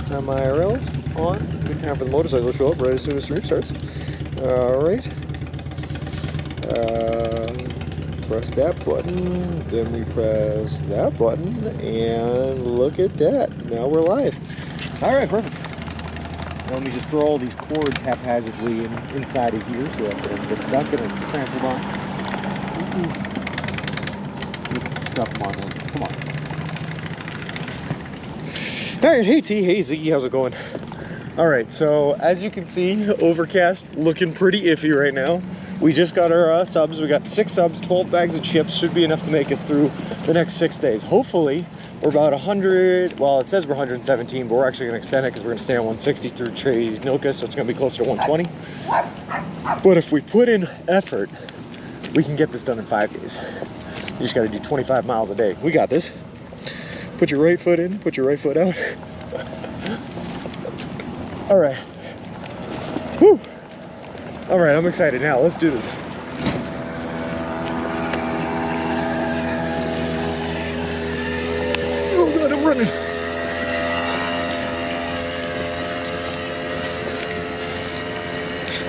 Good time IRL on. Good time for the motorcycle to show up right as soon as stream starts. Alright. Press that button, then we press that button, and look at that. Now we're live. Alright, perfect. Now let me just throw all these cords haphazardly inside of here so that they don't get stuck and trampled on. Stuff, come on, come on. Alright, hey T, hey Ziggy, how's it going? Alright, so as you can see, overcast, looking pretty iffy right now. We just got our subs. We got 6 subs, 12 bags of chips. Should be enough to make us through the next 6 days. Hopefully, we're about 100, well, it says we're 117, but we're actually going to extend it because we're going to stay on 160 through Trey's Nilka, so it's going to be closer to 120. But if we put in effort, we can get this done in 5 days. You just got to do 25 miles a day. We got this. Put your right foot in, put your right foot out. All right. Whew. All right, I'm excited now. Let's do this. Oh God, I'm running.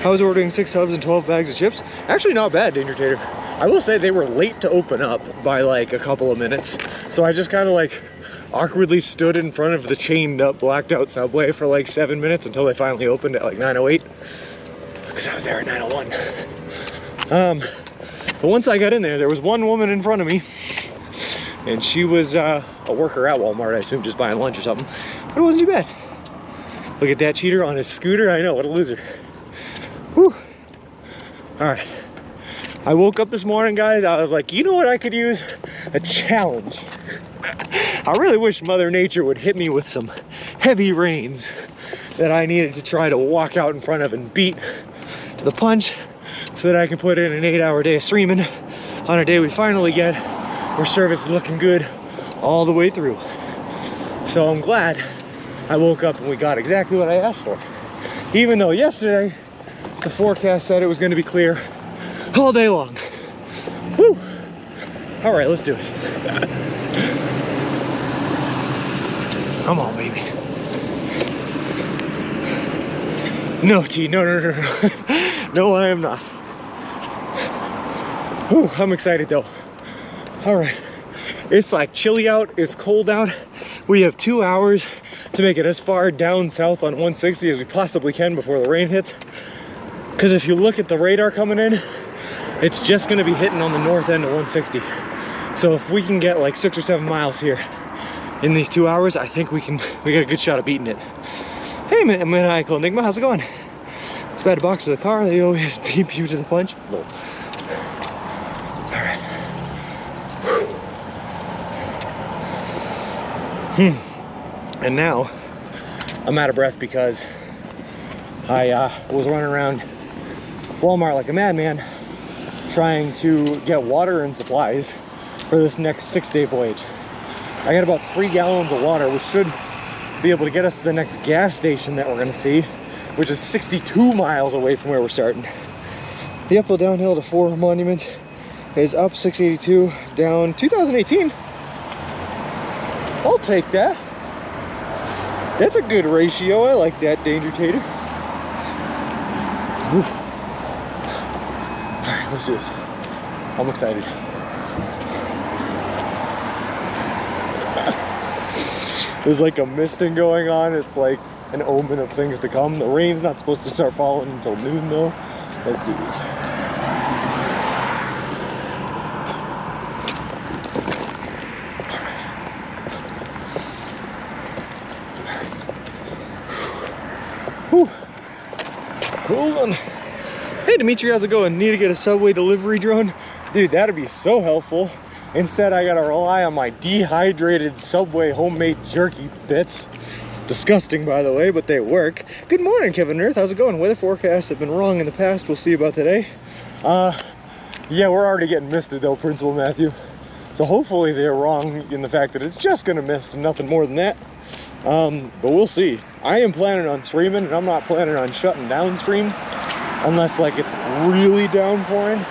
I was ordering 6 subs and 12 bags of chips. Actually, not bad, Danger Tater. I will say they were late to open up by like a couple of minutes. So I just kind of like awkwardly stood in front of the chained up, blacked out subway for like 7 minutes until they finally opened at like 9:08. Because I was there at 9:01. But once I got in there was one woman in front of me, and she was a worker at Walmart, I assume, just buying lunch or something. But it wasn't too bad. Look at that cheater on his scooter. I know, what a loser. Whew. All right. I woke up this morning, guys. I was like, you know what I could use? A challenge. I really wish Mother Nature would hit me with some heavy rains that I needed to try to walk out in front of and beat to the punch so that I can put in an 8-hour day of streaming on a day we finally get where service is looking good all the way through. So I'm glad I woke up and we got exactly what I asked for. Even though yesterday the forecast said it was going to be clear all day long. Woo! All right, let's do it. Come on, baby. No, T, no. No, I am not. Whew, I'm excited though. All right, it's like chilly out, it's cold out. We have 2 hours to make it as far down south on 160 as we possibly can before the rain hits. Because if you look at the radar coming in, it's just gonna be hitting on the north end of 160. So if we can get like 6 or 7 miles here in these 2 hours, I think we got a good shot of beating it. Hey, Maniacal Enigma, how's it going? It's bad to box for the car. They always beat you to the punch. All right. And now I'm out of breath because I was running around Walmart like a madman trying to get water and supplies for this next 6-day voyage. I got about 3 gallons of water, which should be able to get us to the next gas station that we're going to see, which is 62 miles away from where we're starting. The uphill downhill to 4 Monument is up 682, down 2018. I'll take that. That's a good ratio. I like that, Danger Tater. All right, let's do this. I'm excited. There's like a misting going on. It's like an omen of things to come. The rain's not supposed to start falling until noon though. Let's do this. Whew. Hold on. Hey Dimitri, how's it going? Need to get a Subway delivery drone? Dude, that'd be so helpful. Instead, I gotta rely on my dehydrated Subway homemade jerky bits. Disgusting, by the way, but they work. Good morning, Kevin Earth. How's it going? Weather forecasts have been wrong in the past. We'll see about today. Yeah, we're already getting misted though, Principal Matthew. So hopefully they're wrong in the fact that it's just gonna mist and nothing more than that. But we'll see. I am planning on streaming, and I'm not planning on shutting down stream unless like it's really downpouring.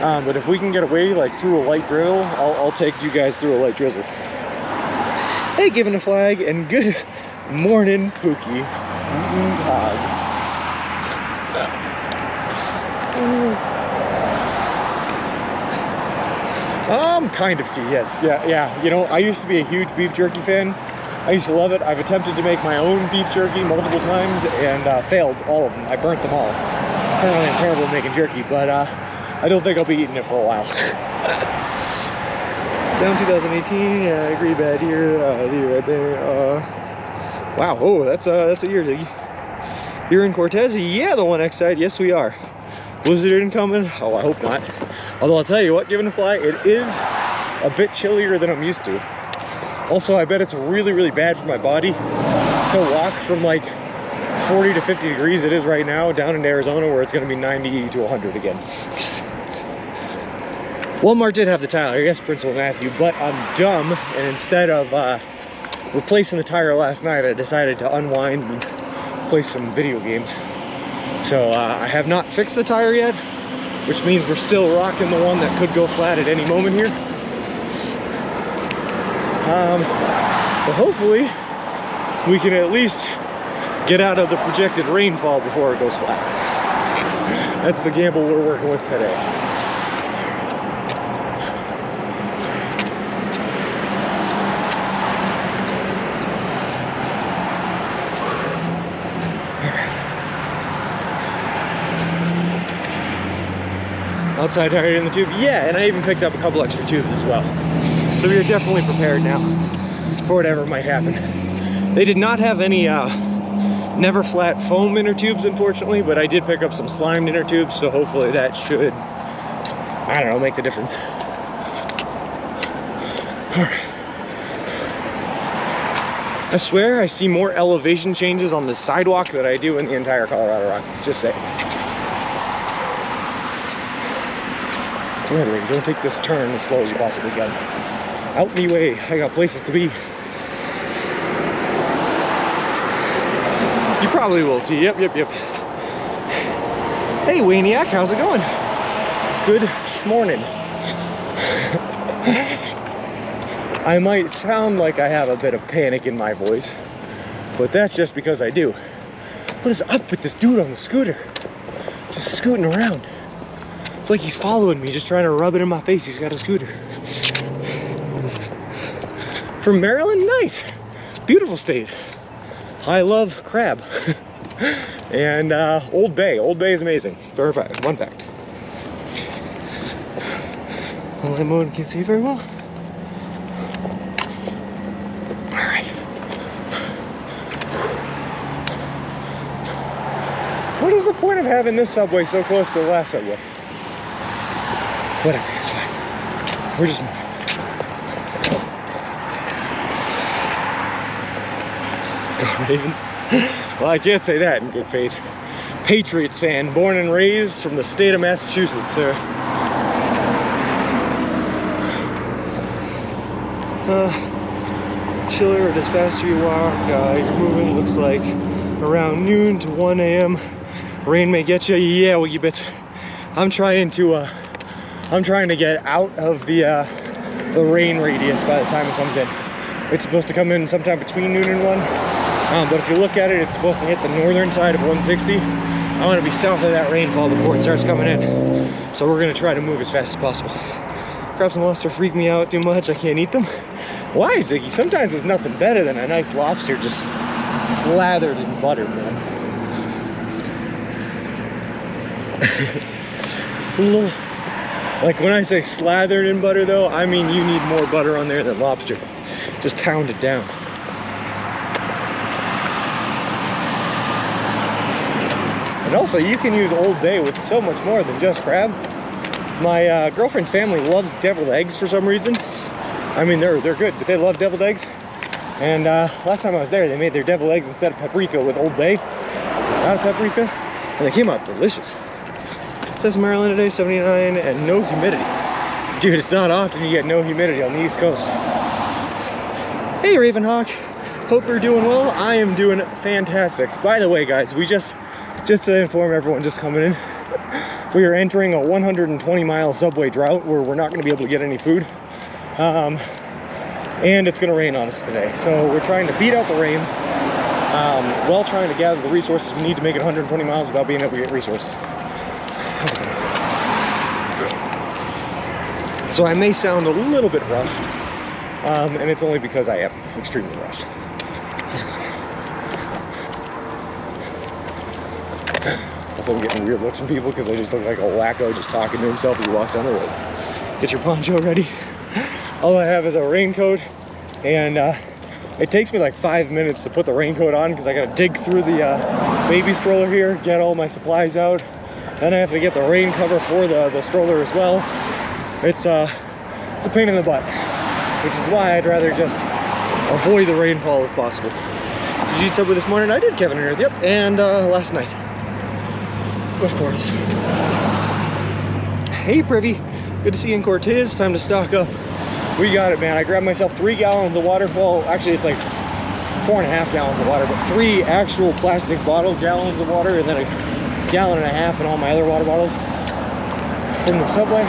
But if we can get away like through a light drizzle, I'll take you guys through a light drizzle. Hey, giving a flag, and good Morning, Pookie. Guten Tag. Kind of tea, yes. Yeah. You know, I used to be a huge beef jerky fan. I used to love it. I've attempted to make my own beef jerky multiple times and failed all of them. I burnt them all. Apparently I'm terrible at making jerky, but I don't think I'll be eating it for a while. Down 2018, yeah, I agree, bad year. The year I've been, wow, oh, that's a year, Ziggy. You're in Cortez? Yeah, the 1X side, yes we are. Blizzard incoming? Oh, I hope not. Although I'll tell you what, given a fly, it is a bit chillier than I'm used to. Also, I bet it's really, really bad for my body to walk from like 40 to 50 degrees it is right now down in Arizona where it's gonna be 90 to 100 again. Walmart did have the tire, yes, Principal Matthew, but I'm dumb, and instead of replacing the tire last night, I decided to unwind and play some video games. So I have not fixed the tire yet, which means we're still rocking the one that could go flat at any moment here. But hopefully we can at least get out of the projected rainfall before it goes flat. That's the gamble we're working with today. Outside tire in the tube, yeah, and I even picked up a couple extra tubes as well. So we are definitely prepared now for whatever might happen. They did not have any never flat foam inner tubes, unfortunately, but I did pick up some slimed inner tubes, so hopefully that should, I don't know, make the difference. I swear I see more elevation changes on the sidewalk than I do in the entire Colorado Rockies, just saying. Red lady, don't take this turn as slow as you possibly can. Out me way, I got places to be. You probably will too, yep. Hey Waniac, how's it going? Good morning. I might sound like I have a bit of panic in my voice, but that's just because I do. What is up with this dude on the scooter? Just scooting around. It's like he's following me, just trying to rub it in my face. He's got a scooter. From Maryland, nice. Beautiful state. I love crab. And Old Bay. Old Bay is amazing. Fun fact. Online mode, can't see very well. Alright. What is the point of having this subway so close to the last subway? Whatever, it's fine. We're just moving. Go Ravens. Well, I can't say that in good faith. Patriots fan, born and raised from the state of Massachusetts, sir. Chiller, as faster you walk, you're moving, looks like around noon to 1 a.m. Rain may get you. Yeah, well, you bits. I'm trying to get out of the rain radius by the time it comes in. It's supposed to come in sometime between noon and 1. But if you look at it, it's supposed to hit the northern side of 160. I want to be south of that rainfall before it starts coming in. So we're going to try to move as fast as possible. Crabs and lobster freak me out too much. I can't eat them. Why, Ziggy? Sometimes there's nothing better than a nice lobster just slathered in butter, man. Like when I say slathered in butter though, I mean you need more butter on there than lobster. Just pound it down. And also you can use Old Bay with so much more than just crab. My girlfriend's family loves deviled eggs for some reason. I mean, they're good, but they love deviled eggs. And last time I was there, they made their deviled eggs instead of paprika with Old Bay. So out of paprika, and they came out delicious. It says Maryland today, 79, and no humidity. Dude, it's not often you get no humidity on the East Coast. Hey, Ravenhawk. Hope you're doing well. I am doing fantastic. By the way, guys, we just to inform everyone just coming in, we are entering a 120-mile subway drought where we're not going to be able to get any food. And it's going to rain on us today. So we're trying to beat out the rain while trying to gather the resources we need to make it 120 miles without being able to get resources. How's it going? So I may sound a little bit rushed, and it's only because I am extremely rushed. How's it going? Also, I'm getting weird looks from people because I just look like a wacko just talking to himself as he walks down the road. Get your poncho ready. All I have is a raincoat, and it takes me like 5 minutes to put the raincoat on because I gotta dig through the baby stroller here, get all my supplies out. Then I have to get the rain cover for the stroller as well. It's a pain in the butt, which is why I'd rather just avoid the rainfall if possible. Did you eat Subway this morning? I did, Kevin and Earth, yep, and last night. Of course. Hey, Privy. Good to see you in Cortez. Time to stock up. We got it, man. I grabbed myself 3 gallons of water. Well, actually, it's like 4.5 gallons of water, but 3 actual plastic bottle gallons of water, and then a gallon and a half in all my other water bottles from the Subway.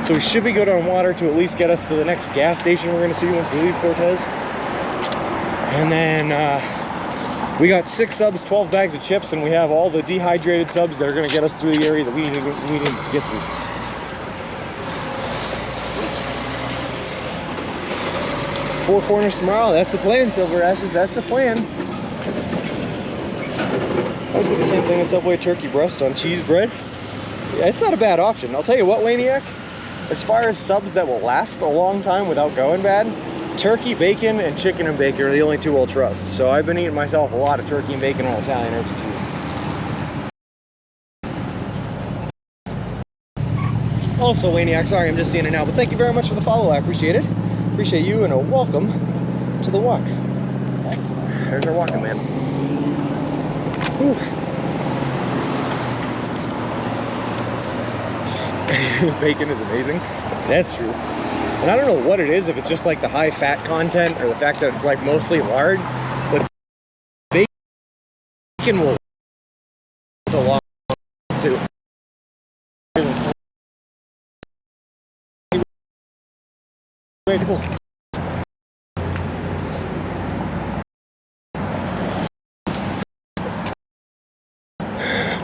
So we should be good on water to at least get us to the next gas station we're going to see once we leave Cortez. And then we got 6 subs, 12 bags of chips, and we have all the dehydrated subs that are going to get us through the area that we need to get through. Four Corners tomorrow, that's the plan, Silver Ashes, that's the plan. I always get the same thing at Subway, turkey breast on cheese bread. Yeah, it's not a bad option. I'll tell you what, Waniac, as far as subs that will last a long time without going bad, turkey, bacon, and chicken and bacon are the only 2 I'll trust. So I've been eating myself a lot of turkey and bacon on Italian herbs too. Also, Waniac, sorry I'm just seeing it now, but thank you very much for the follow. I appreciate it. Appreciate you, and a welcome to the walk. There's our walking man. Whew. Bacon is amazing. That's true. And I don't know what it is, if it's just like the high fat content or the fact that it's like mostly lard, but bacon will go long too. Cool.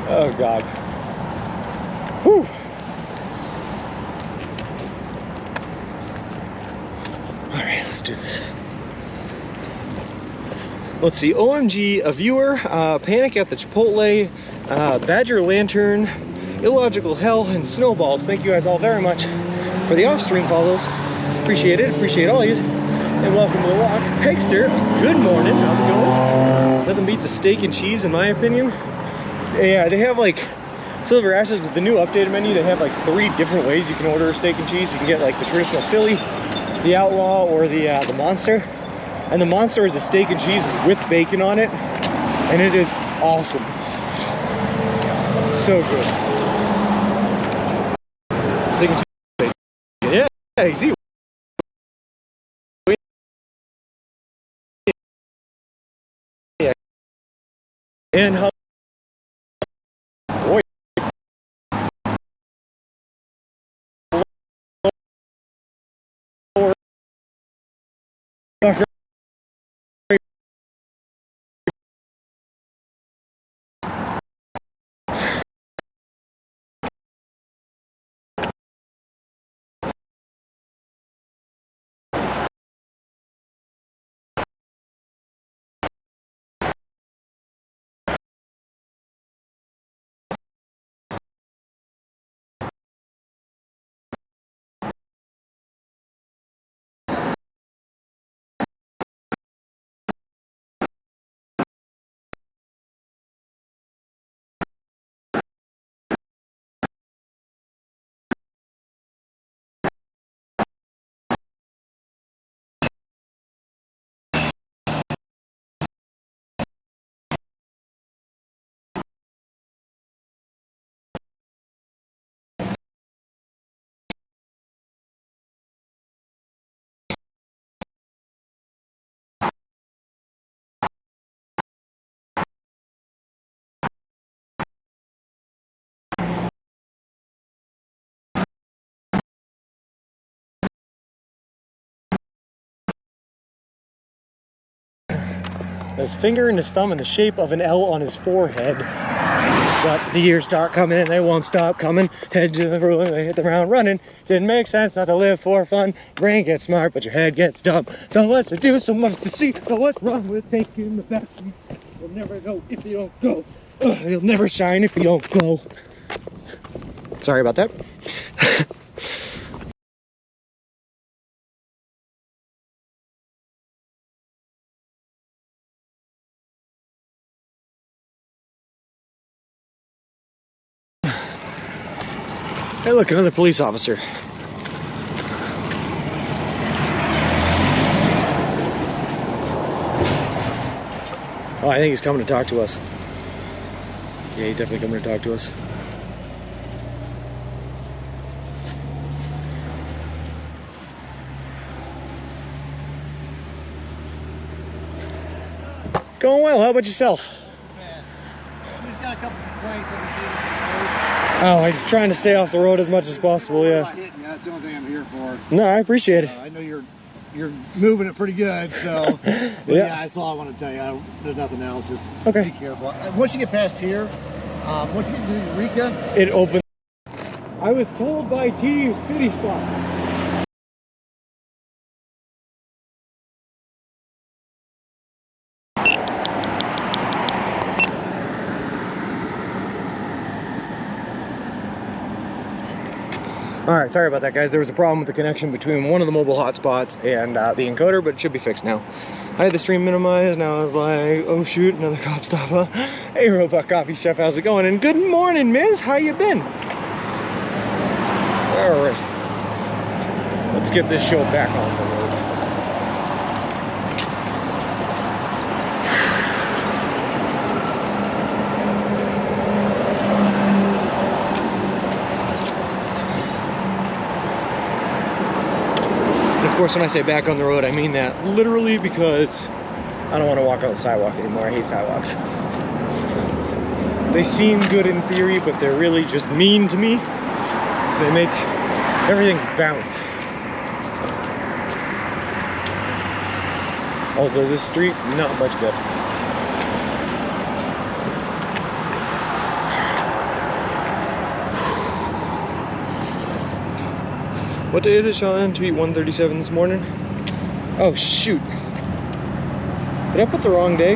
Oh God. Whew. All right, let's do this. Let's see, OMG, a viewer, Panic at the Chipotle, Badger Lantern, Illogical Hell, and Snowballs. Thank you guys all very much for the off-stream follows. Appreciate it, appreciate all yous. And welcome to the walk. Pegster, good morning, how's it going? Nothing beats a steak and cheese in my opinion. Yeah, they have like, Silver Ashes with the new updated menu, they have like 3 different ways you can order a steak and cheese. You can get like the traditional Philly, the Outlaw, or the Monster. And the Monster is a steak and cheese with bacon on it, and it is awesome. So good. Steak and cheese. Yeah, you see. Yeah. And how his finger and his thumb in the shape of an L on his forehead. But the years start coming and they won't stop coming. Head to the ruling, they hit the ground running. Didn't make sense not to live for fun. Brain gets smart, but your head gets dumb. So much to do, so much to see. So what's wrong with taking the back streets? You'll never know if you don't go. You'll never shine if you don't glow. Sorry about that. Hey, look, another police officer. Oh, I think he's coming to talk to us. Yeah, he's definitely coming to talk to us. Going well. How about yourself? We just got a couple complaints on the road. Oh, I'm trying to stay off the road as much as possible, yeah. That's the only thing I'm here for. No, I appreciate it. I know you're moving it pretty good, so yeah, that's all I want to tell you. There's nothing else. Just okay. Be careful. Once you get past here, once you get to Eureka, it opens. I was told by T City Spot. Alright, sorry about that, guys. There was a problem with the connection between one of the mobile hotspots and the encoder, but it should be fixed now. I had the stream minimized. Now I was like, oh shoot, another cop stop. Hey, Robot Coffee Chef, how's it going? And good morning, Miz. How you been? Alright. Let's get this show back on the road. Of course, when I say back on the road, I mean that literally, because I don't want to walk on the sidewalk anymore. I hate sidewalks. They seem good in theory, but they're really just mean to me. They make everything bounce. Although this street, not much better. What day is it, Sean? Tweet 137 this morning. Oh, shoot. Did I put the wrong day?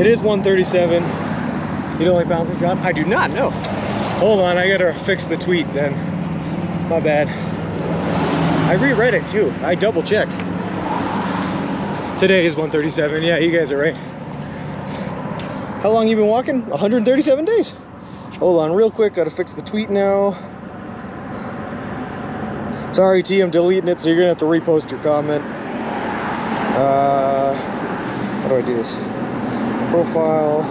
It is 137. You don't like bouncing, Sean? I do not know. Hold on, I gotta fix the tweet then. My bad. I reread it too. I double checked. Today is 137. Yeah, you guys are right. How long you been walking? 137 days. Hold on real quick, gotta fix the tweet now. Sorry T, I'm deleting it, so you're gonna have to repost your comment. How do I do this? Profile.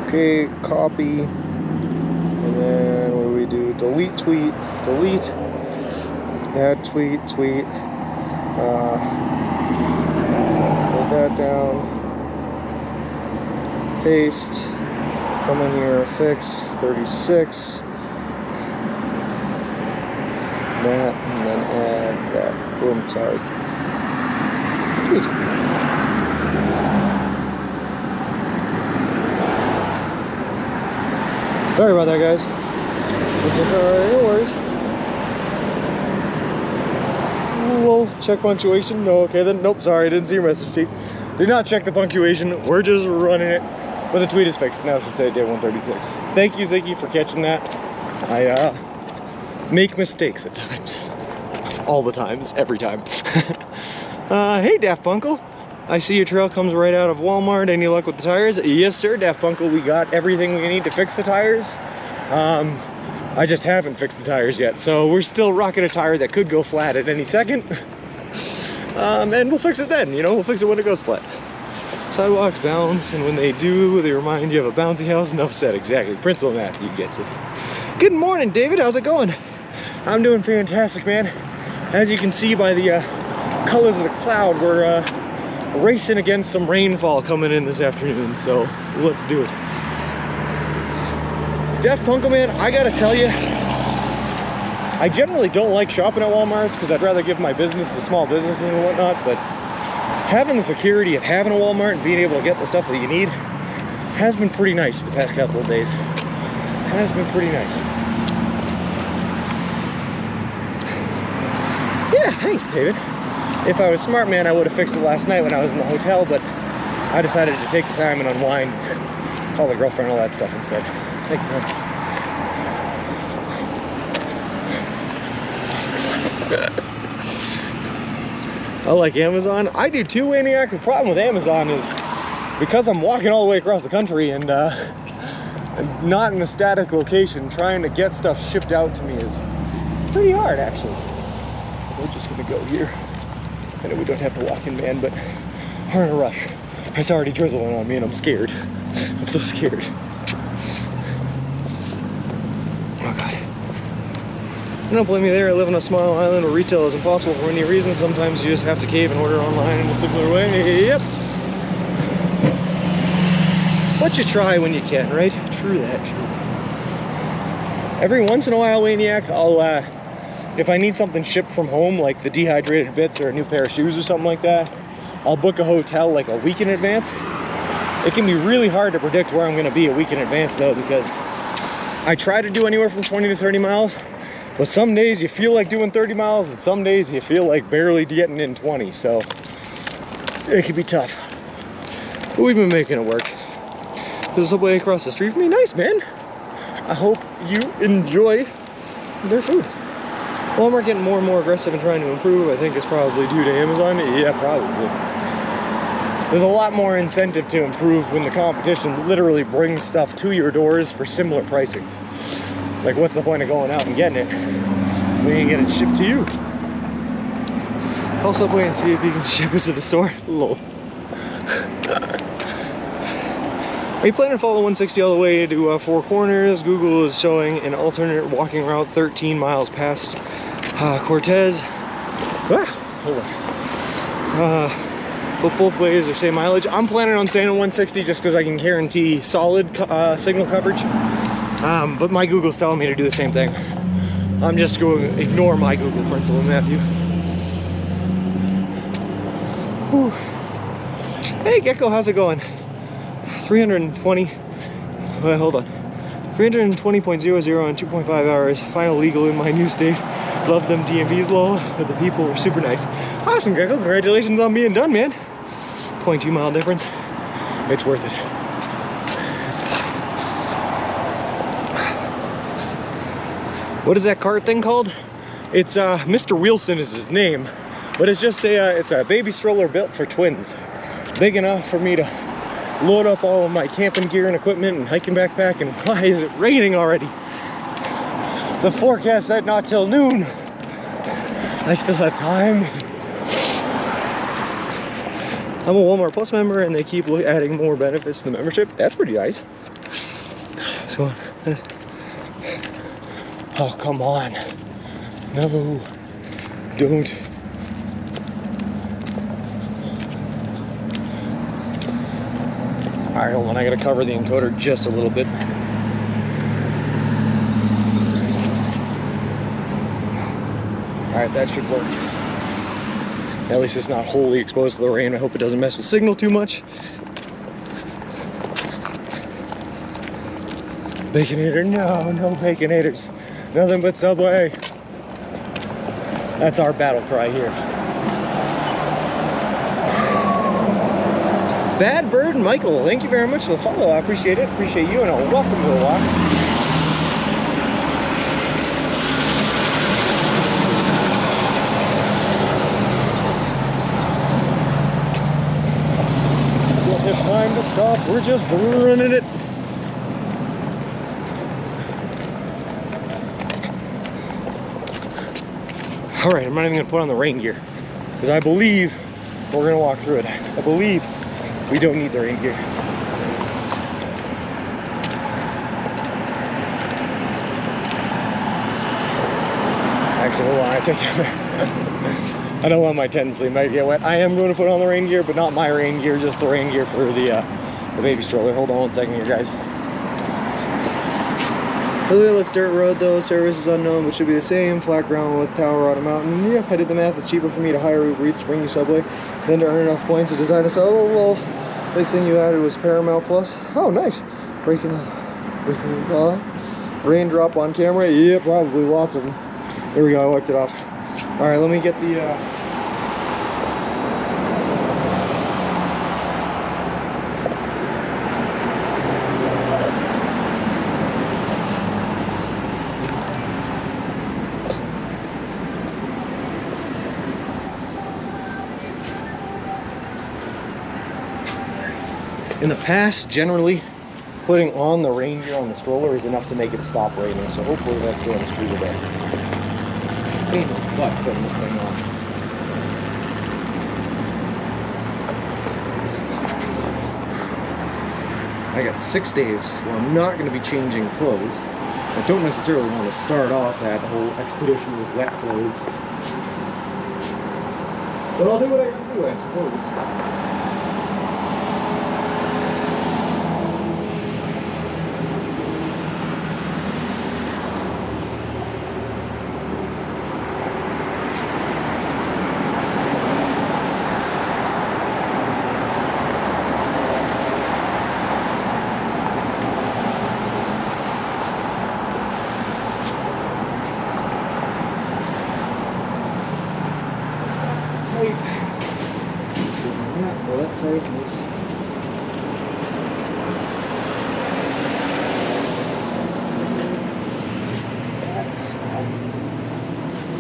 Okay, copy, and then what do we do? Delete tweet, delete, add tweet, tweet, put that down, paste, come in here, fix, 36, that, and then add that, boom, sorry, tweet. Sorry about that, guys. This is alright, no worries. We'll check punctuation. No, okay then. Nope, sorry, I didn't see your message, T. Do not check the punctuation. We're just running it. But the tweet is fixed. Now I should say day 136. Thank you, Ziggy, for catching that. I make mistakes at times. All the times, every time. Hey, Daft Punkle. I see your trail comes right out of Walmart. Any luck with the tires? Yes, sir, Daft Punkle. We got everything we need to fix the tires. I just haven't fixed the tires yet. So we're still rocking a tire that could go flat at any second. And we'll fix it then, you know, we'll fix it when it goes flat. Sidewalks bounce, and when they do, they remind you of a bouncy house. Enough said, exactly. Principal Matthew gets it. Good morning, David. How's it going? I'm doing fantastic, man. As you can see by the colors of the cloud, we're racing against some rainfall coming in this afternoon, so let's do it. Def Punkle, man, I gotta tell you, I generally don't like shopping at Walmarts because I'd rather give my business to small businesses and whatnot, but having the security of having a Walmart and being able to get the stuff that you need has been pretty nice the past couple of days. Has been pretty nice. Yeah, thanks, David. If I was smart, man, I would have fixed it last night when I was in the hotel, but I decided to take the time and unwind, call the girlfriend, all that stuff instead. Thank you, man. I like Amazon. I do too, Waniac. The problem with Amazon is because I'm walking all the way across the country and not in a static location, trying to get stuff shipped out to me is pretty hard, actually. We're just gonna go here. I know we don't have to walk in, man, but we're in a rush. It's already drizzling on me and I'm scared. I'm so scared. Oh God. I don't blame me there. I live on a small island where retail is impossible for any reason. Sometimes you just have to cave and order online in a simpler way. Yep. But you try when you can, right? True that, true. Every once in a while, Waniac, I'll, if I need something shipped from home, like the dehydrated bits or a new pair of shoes or something like that, I'll book a hotel like a week in advance. It can be really hard to predict where I'm gonna be a week in advance though, because I try to do anywhere from 20 to 30 miles, but some days you feel like doing 30 miles and some days you feel like barely getting in 20, so it can be tough. But we've been making it work. There's a subway across the street from me. Nice, man. I hope you enjoy their food. Walmart getting more and more aggressive and trying to improve. I think it's probably due to Amazon. Yeah, probably. There's a lot more incentive to improve when the competition literally brings stuff to your doors for similar pricing. Like, what's the point of going out and getting it when you can get it shipped to you? Call Subway and see if you can ship it to the store. Lol. Are you planning to follow 160 all the way to Four Corners? Google is showing an alternate walking route 13 miles past Cortez. Hold on. But both ways are same mileage. I'm planning on staying on 160 just because I can guarantee solid signal coverage. But my Google's telling me to do the same thing. I'm just going to ignore my Google principle, Matthew. Whew. Hey, Gecko, how's it going? 320, well, hold on, 320.00 in 2.5 hours, final legal in my new state. Love them DMVs, lol, but the people were super nice. Awesome, Gecko, congratulations on being done, man. 0.2 mile difference, it's worth it. It's fine. What is that cart thing called? It's Mr. Wilson is his name, but it's just it's a baby stroller built for twins. Big enough for me to load up all of my camping gear and equipment and hiking backpack. And why is it raining already? The forecast said not till noon. I still have time. I'm a Walmart Plus member and they keep adding more benefits to the membership. That's pretty nice. What's going on? Oh, come on. No, don't. All right, hold on, I gotta cover the encoder just a little bit. All right, that should work. At least it's not wholly exposed to the rain. I hope it doesn't mess with signal too much. Baconator, no, no Baconators. Nothing but Subway. That's our battle cry here. Bad Bird Michael, thank you very much for the follow. I appreciate it. Appreciate you, and welcome to the walk. Don't have time to stop. We're just running it. All right, I'm not even gonna put on the rain gear because I believe we're gonna walk through it. I believe we don't need the rain gear. Alright, take care. I don't want my tent sleeve might get wet. I am going to put on the rain gear, but not my rain gear, just the rain gear for the baby stroller. Hold on one second here, guys. Earlier looks dirt road though, service is unknown, but should be the same. Flat ground with tower on a mountain. Yep, I did the math. It's cheaper for me to hire Uber Eats to bring you Subway than to earn enough points to design a sub. Oh, well, this thing you added was Paramount Plus. Oh, nice. Breaking raindrop on camera. Yeah, probably lots of them. There we go, I wiped it off. All right, let me get the in the past, generally, putting on the rain gear on the stroller is enough to make it stop raining, so hopefully that stands true today. Ain't no butt putting this thing on. I got 6 days where I'm not going to be changing clothes. I don't necessarily want to start off that whole expedition with wet clothes. But I'll do what I can do, I suppose.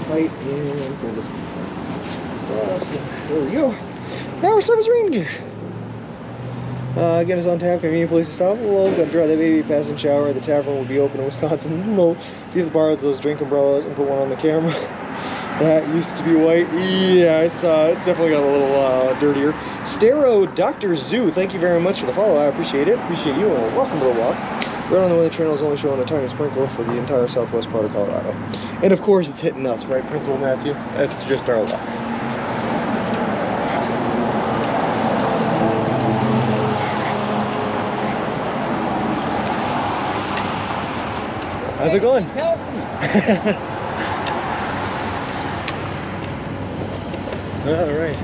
Tight and pull this one. There we go. Now we're stuff is rain gear. Get us on tap, convenient place to stop. Lol, gotta dry that baby, pass and shower. The tavern will be open in Wisconsin. Lol. See if the bar has those drink umbrellas and put one on the camera. That used to be white. Yeah, it's definitely got a little dirtier. Stero Dr. Zoo, thank you very much for the follow. I appreciate it. Appreciate you, and welcome to the walk. Right on the weather channel is only showing a tiny sprinkle for the entire southwest part of Colorado. And of course it's hitting us, right, Principal Matthew? That's just our luck. How's it going? All right.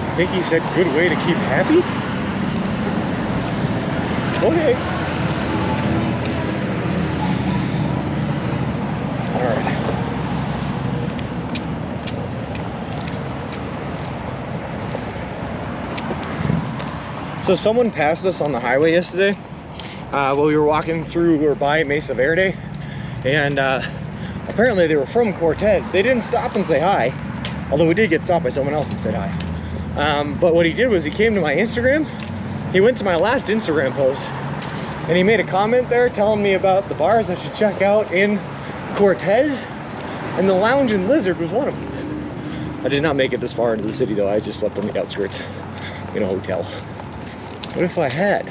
I think he said good way to keep happy? Okay. All right. So someone passed us on the highway yesterday while we were walking through or by Mesa Verde, and apparently they were from Cortez. They didn't stop and say hi, although we did get stopped by someone else that said hi. But what he did was he came to my Instagram. He went to my last Instagram post and he made a comment there telling me about the bars I should check out in Cortez, and the Lounge and Lizard was one of them. I did not make it this far into the city though. I just slept on the outskirts in a hotel. What if I had?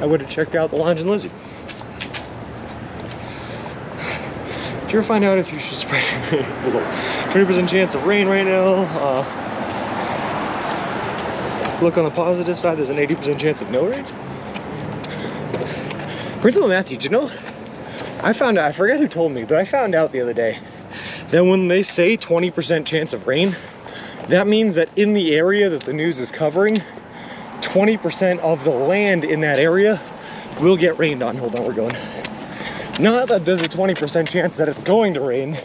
I would have checked out the Lounge and Lizard. Did you ever find out if you should spray 20% chance of rain right now? Look on the positive side, there's an 80% chance of no rain. Principal Matthew, do you know, I found out, I forget who told me, but I found out the other day that when they say 20% chance of rain, that means that in the area that the news is covering, 20% of the land in that area will get rained on. Hold on, we're going. Not that there's a 20% chance that it's going to rain,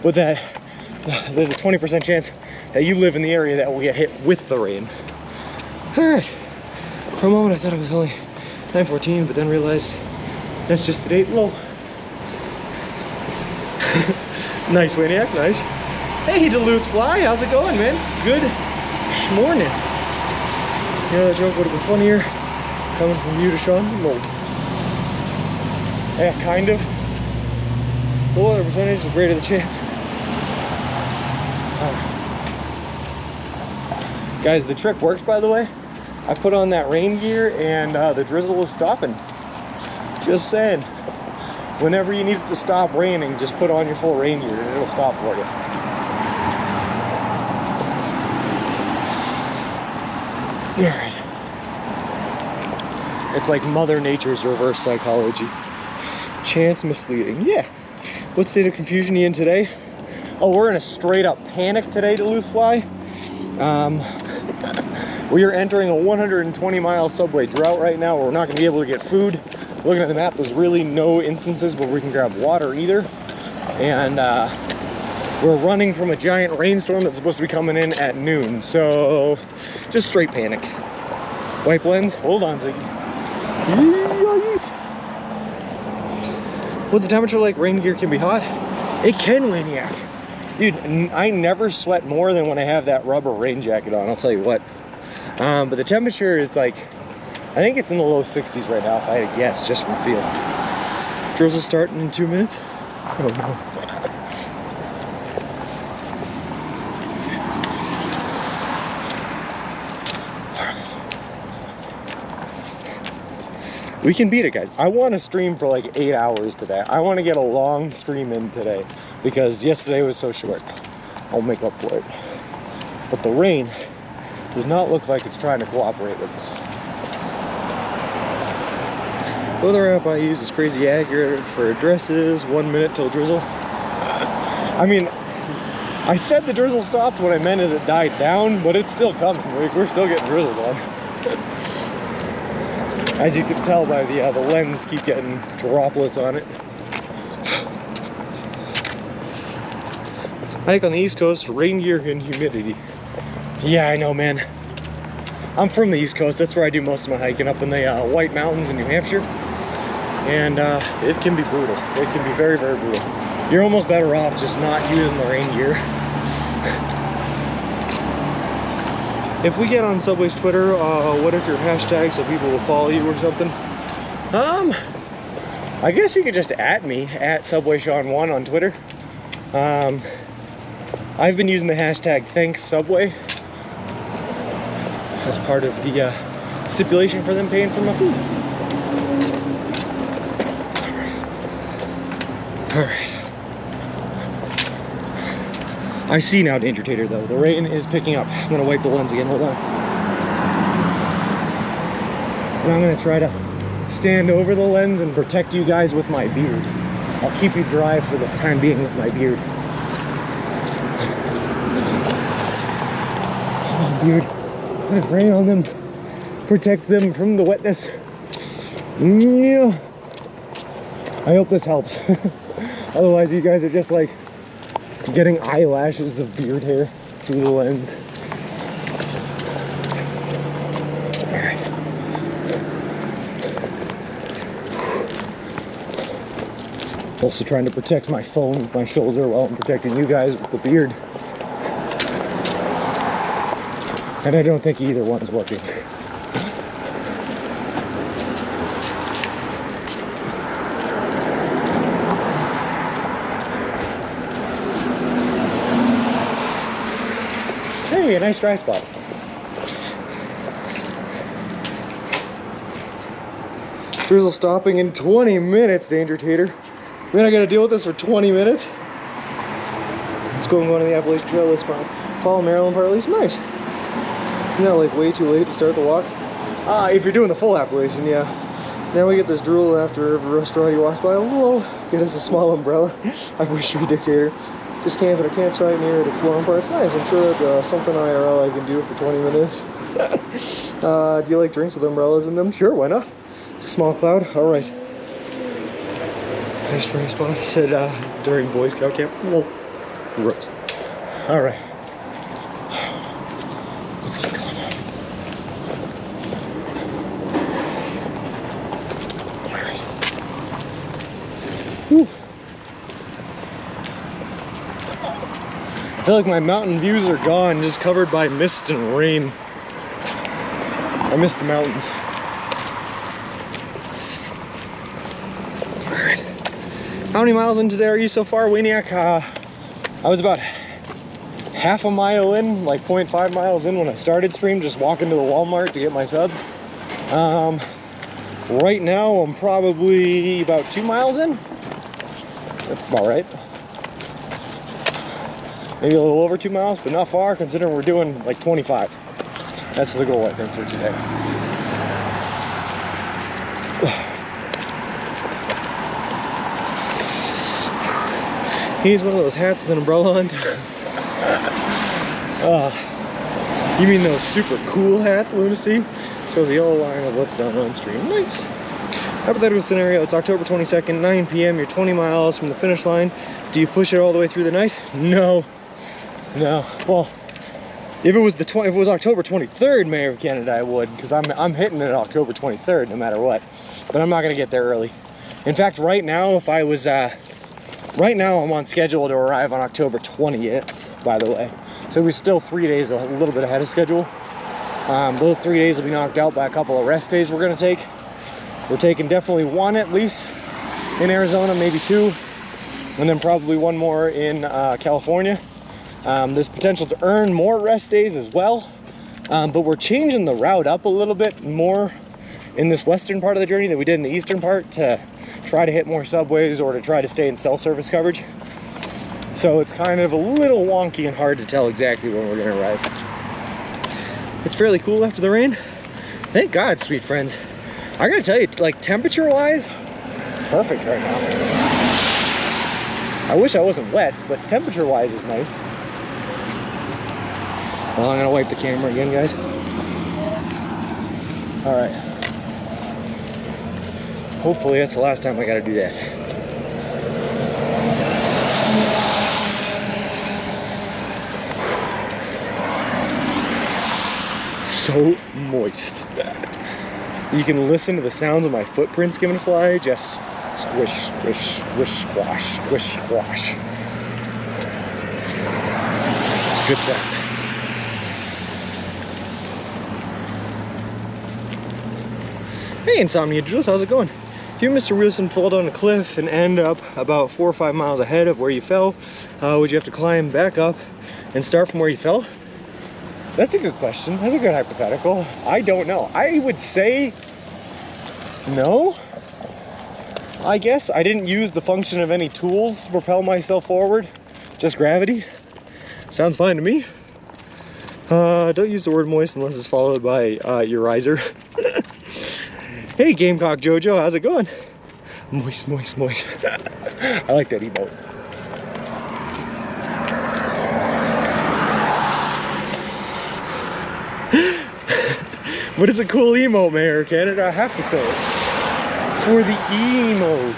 but that there's a 20% chance that you live in the area that will get hit with the rain. All right. For a moment, I thought it was only 9:14, but then realized that's just the date. Low. Nice, Waniac, nice. Hey, Duluth Fly, how's it going, man? Good morning. You know, that joke would have been funnier coming from you to Sean. Mold. Yeah, kind of. The weather percentage is greater the chance. Guys, the trick works, by the way. I put on that rain gear and the drizzle is stopping. Just saying. whenever you need it to stop raining, just put on your full rain gear and it'll stop for you. All right. It's like Mother Nature's reverse psychology. Chance misleading. Yeah. What state of confusion are you in today? Oh, we're in a straight up panic today, Duluth Fly. We are entering a 120-mile subway drought right now. We're not going to be able to get food. Looking at the map, there's really no instances where we can grab water either. And we're running from a giant rainstorm that's supposed to be coming in at noon. So just straight panic. Wipe lens. Hold on, Ziggy. What's the temperature like? Rain gear can be hot. It can, Waniac. Dude, I never sweat more than when I have that rubber rain jacket on, I'll tell you what. But the temperature is like, I think it's in the low 60s right now, if I had to guess, just from feel. Drills will start in 2 minutes. Oh no. We can beat it, guys. I want to stream for like 8 hours today. I want to get a long stream in today because yesterday was so short. I'll make up for it. But the rain does not look like it's trying to cooperate with us. Weather app I use is crazy accurate for addresses. 1 minute till drizzle. I mean, I said the drizzle stopped. What I meant is it died down, but it's still coming. We're still getting drizzled on. As you can tell by the lens keep getting droplets on it. Hike on the East Coast, rain gear and humidity. Yeah, I know, man. I'm from the East Coast. That's where I do most of my hiking, up in the White Mountains in New Hampshire. And it can be brutal. It can be very, very brutal. You're almost better off just not using the rain gear. If we get on Subway's Twitter, what if your hashtag so people will follow you or something? I guess you could just @ me, @SubwaySean1 on Twitter. I've been using the hashtag #ThanksSubway as part of the stipulation for them paying for my food. All right. I see now, Danger Tater, though. The rain is picking up. I'm gonna wipe the lens again, hold on. And I'm gonna try to stand over the lens and protect you guys with my beard. I'll keep you dry for the time being with my beard. Come on, beard. Let it rain on them. Protect them from the wetness. Yeah. I hope this helps. Otherwise, you guys are just like getting eyelashes of beard hair through the lens. All right. Also trying to protect my phone with my shoulder while I'm protecting you guys with the beard. And I don't think either one's working. Hey, a nice dry spot. Drizzle stopping in 20 minutes, Danger Tater. Man, I gotta deal with this for 20 minutes. Let's go and go on to the Appalachian Trail this time. Follow Maryland Park, at least. Nice. Not like way too late to start the walk. If you're doing the full Appalachian, yeah. Now we get this drool after every restaurant he walks by. Whoa, get us a small umbrella. I wish we Dictator. Just camp at a campsite near it, exploring parts. Nice, I'm sure that's something IRL I can do for 20 minutes. Do you like drinks with umbrellas in them? Sure, why not? It's a small cloud. All right. Nice dry spot. He said during Boy Scout camp. Whoa. Gross. All right. Let's keep going. All right. Whew. I feel like my mountain views are gone, just covered by mist and rain. I miss the mountains. All right. How many miles in today are you so far, Waniac? I was about half a mile in, like 0.5 miles in when I started stream, just walking to the Walmart to get my subs. Right now I'm probably about 2 miles in. That's about right. Maybe a little over 2 miles, but not far considering we're doing like 25. That's the goal, I think, for today. He's one of those hats with an umbrella on. You mean those super cool hats, Lunacy? Shows the yellow line of what's done on stream. Nice. Hypothetical scenario, it's October 22nd, 9 p.m. You're 20 miles from the finish line. Do you push it all the way through the night? No. No. Well, if it was October 23rd, Mayor of Canada, I would, because I'm hitting it October 23rd no matter what. But I'm not gonna get there early. In fact, right now, if I was right now I'm on schedule to arrive on October 20th, by the way. So we're still 3 days a little bit ahead of schedule. Those 3 days will be knocked out by a couple of rest days we're gonna take. We're taking definitely one at least in Arizona, maybe 2, and then probably 1 more in California. There's potential to earn more rest days as well, but we're changing the route up a little bit more in this western part of the journey than we did in the eastern part to try to hit more subways or to try to stay in cell service coverage. So it's kind of a little wonky and hard to tell exactly when we're gonna arrive. It's fairly cool after the rain. Thank God, sweet friends. I gotta tell you, like temperature-wise, perfect right now. I wish I wasn't wet, but temperature-wise is nice. Well, I'm gonna wipe the camera again, guys. All right. Hopefully that's the last time I gotta do that. So moist. You can listen to the sounds of my footprints giving a fly, just squish, squish, squish, squash, squish, squash. Good sound. Hey, Insomnia Jules, how's it going? If you, Mr. Wilson, fall down a cliff and end up about 4 or 5 miles ahead of where you fell, would you have to climb back up and start from where you fell? That's a good question. That's a good hypothetical. I don't know. I would say no. I guess I didn't use the function of any tools to propel myself forward. Just gravity. Sounds fine to me. Don't use the word moist unless it's followed by your riser. Hey, Gamecock Jojo, how's it going? Moist, moist, moist. I like that emote. But it's a cool emote, Mayor Canada, I have to say it. For the emote.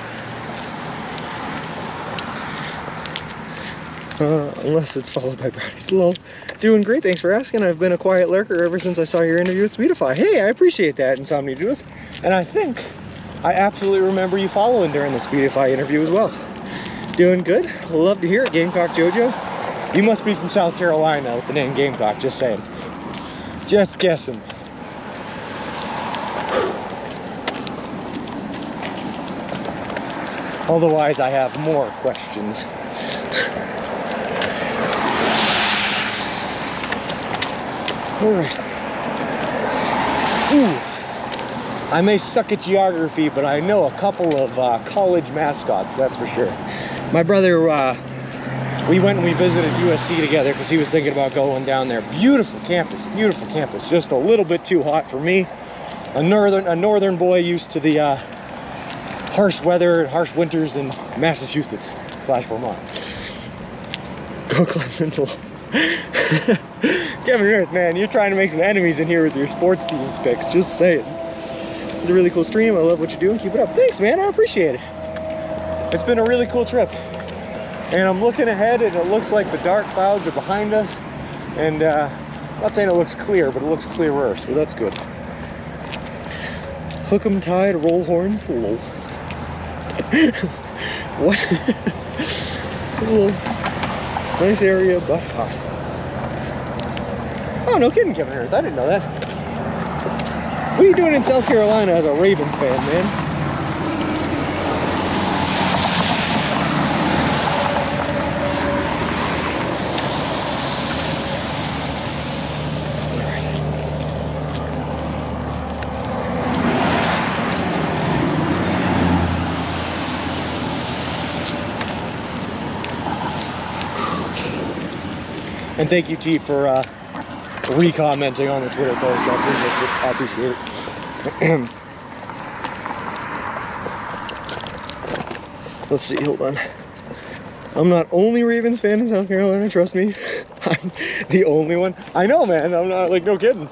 Unless it's followed by Brownie's lol. Doing great, thanks for asking. I've been a quiet lurker ever since I saw your interview with Speedify. Hey, I appreciate that, Insomnia Jules. And I think I absolutely remember you following during the Speedify interview as well. Doing good, love to hear it, Gamecock Jojo. You must be from South Carolina with the name Gamecock, just saying. Just guessing. Otherwise, I have more questions. All right. Ooh. I may suck at geography, but I know a couple of college mascots, that's for sure. My brother, we went and we visited USC together because he was thinking about going down there. Beautiful campus, just a little bit too hot for me. A northern boy used to the harsh weather and harsh winters in Massachusetts / Vermont. Go Clemson. Kevin Earth, man, you're trying to make some enemies in here with your sports teams picks, just saying. It's a really cool stream. I love what you do and keep it up. Thanks, man, I appreciate it. It's been a really cool trip. And I'm looking ahead and it looks like the dark clouds are behind us. And I'm not saying it looks clear, but it looks clearer, so that's good. Hook 'em tied, roll horns, lol. What? Cool. Nice area, but hot. Oh, no kidding, Kevin Earth. I didn't know that. What are you doing in South Carolina as a Ravens fan, man? And thank you, T, for re-commenting on the Twitter post. I appreciate it. Let's see, hold on. I'm not only Ravens fan in South Carolina, trust me. I'm the only one. I know, man, I'm not, like, no kidding.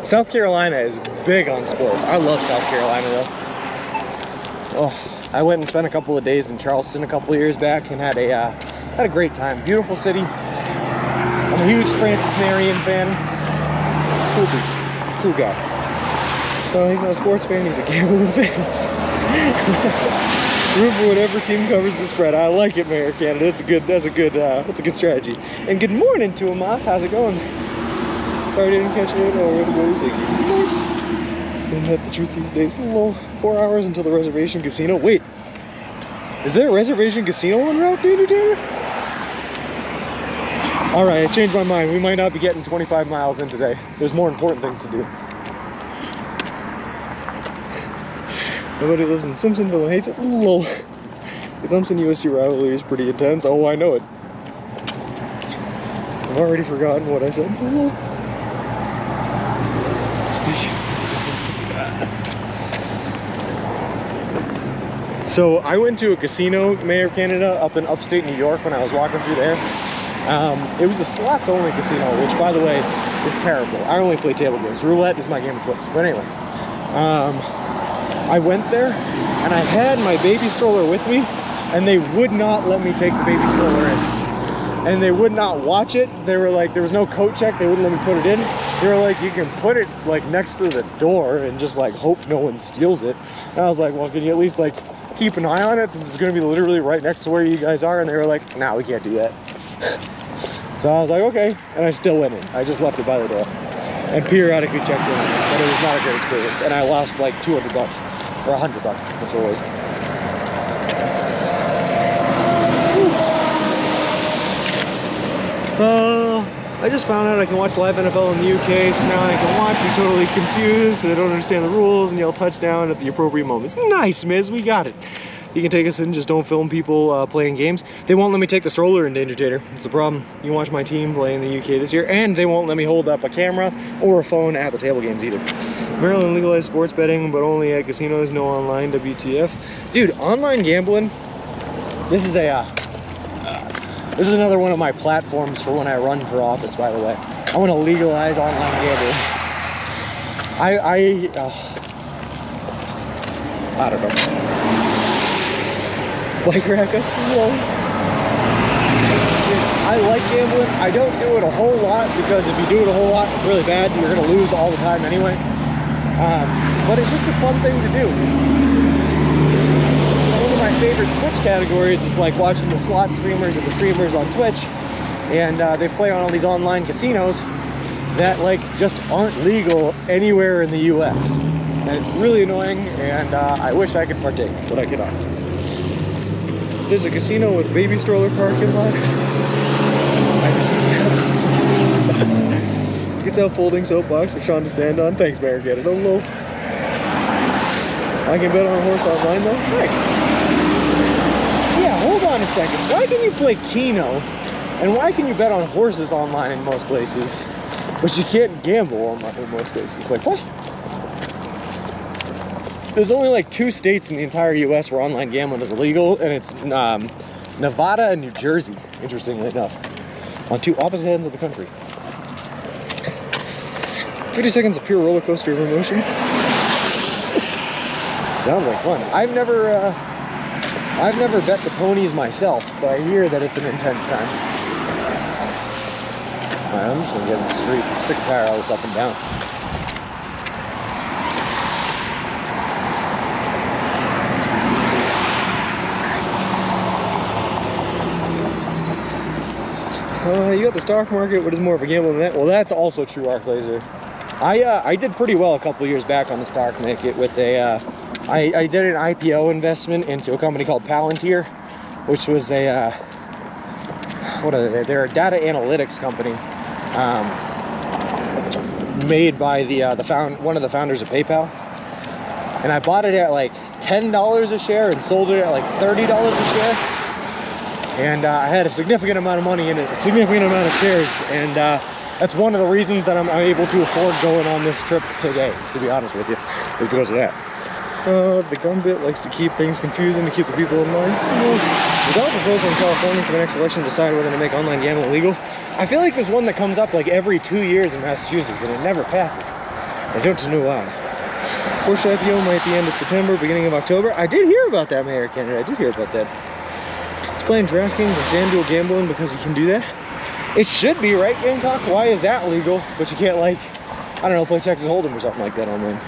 South Carolina is big on sports. I love South Carolina, though. Oh, I went and spent a couple of days in Charleston a couple of years back and had a great time. Beautiful city. I'm a huge Francis Marion fan. Cool dude. Cool guy. Well, he's not a sports fan, he's a gambling fan. Root for whatever team covers the spread. I like it, Mayor Canada. That's a good strategy. And good morning to Amos. How's it going? Sorry I didn't catch it. Oh, we're gonna go see. Nice. Isn't that the truth these days? Well, 4 hours until the reservation casino. Wait, is there a reservation casino on route, Danger Taylor? All right, I changed my mind. We might not be getting 25 miles in today. There's more important things to do. Nobody lives in Simpsonville and hates it. Lol. The Clemson-USC rivalry is pretty intense. Oh, I know it. I've already forgotten what I said. Lol. So I went to a casino, Mayor Canada, up in upstate New York when I was walking through there. It was a slots-only casino, which, by the way, is terrible. I only play table games. Roulette is my game of choice. But anyway. I went there and I had my baby stroller with me and they would not let me take the baby stroller in. And they would not watch it. They were like, there was no coat check. They wouldn't let me put it in. They were like, you can put it like next to the door and just like hope no one steals it. And I was like, well, can you at least like keep an eye on it since it's going to be literally right next to where you guys are? And they were like, nah, we can't do that. So I was like, okay. And I still went in. I just left it by the door. And periodically checked in on it, but it was not a great experience. And I lost like 200 bucks, or 100 bucks, that's what it was. I just found out I can watch live NFL in the UK, so now I can watch, be totally confused, because I don't understand the rules, and yell touchdown at the appropriate moments. Nice, Miz, we got it. You can take us in, just don't film people playing games. They won't let me take the stroller in Danger Tater. It's the problem. You can watch my team play in the UK this year, and they won't let me hold up a camera or a phone at the table games either. Maryland legalized sports betting, but only at casinos, no online, WTF. Dude, online gambling, this is another one of my platforms for when I run for office, by the way. I want to legalize online gambling. I don't know. Like Rackus, I like gambling. I don't do it a whole lot because if you do it a whole lot, it's really bad. You're gonna lose all the time anyway. But it's just a fun thing to do. One of my favorite Twitch categories is like watching the slot streamers or the streamers on Twitch, and they play on all these online casinos that like just aren't legal anywhere in the US. And it's really annoying, and I wish I could partake, but I cannot. There's a casino with baby stroller parking lot. You can tell folding soapbox for Sean to stand on. Thanks, Mayor. Get it. Hello. I can bet on a horse online though. Nice. Yeah, hold on a second. Why can you play Keno, and why can you bet on horses online in most places, but you can't gamble online in most places? Like what? There's only like 2 states in the entire US where online gambling is illegal, and it's Nevada and New Jersey, interestingly enough, on 2 opposite ends of the country. 30 seconds of pure roller coaster of emotions. Sounds like fun. I've never bet the ponies myself, but I hear that it's an intense time. Alright, I'm just gonna get in the street. I'm sick and tired of all this up and down. You got the stock market, what is more of a gamble than that? Well, that's also true, Arc Laser. I did pretty well a couple of years back on the stock market with I did an IPO investment into a company called Palantir, which was a, what are they? They're a data analytics company made by one of the founders of PayPal. And I bought it at like $10 a share and sold it at like $30 a share. And I had a significant amount of money in it, a significant amount of shares, and that's one of the reasons that I'm able to afford going on this trip today, to be honest with you, is because of that. The Gumbit likes to keep things confusing to keep the people in line. Without proposal in California for the next election to decide whether to make online gambling illegal, I feel like there's one that comes up like every 2 years in Massachusetts, and it never passes. I don't know why. Porsche IPO might be end of September, beginning of October. I did hear about that, Mayor candidate. I did hear about that. It's playing DraftKings and FanDuel gambling because you can do that. It should be, right, Gamecock? Why is that legal? But you can't, like, I don't know, play Texas Hold'em or something like that online.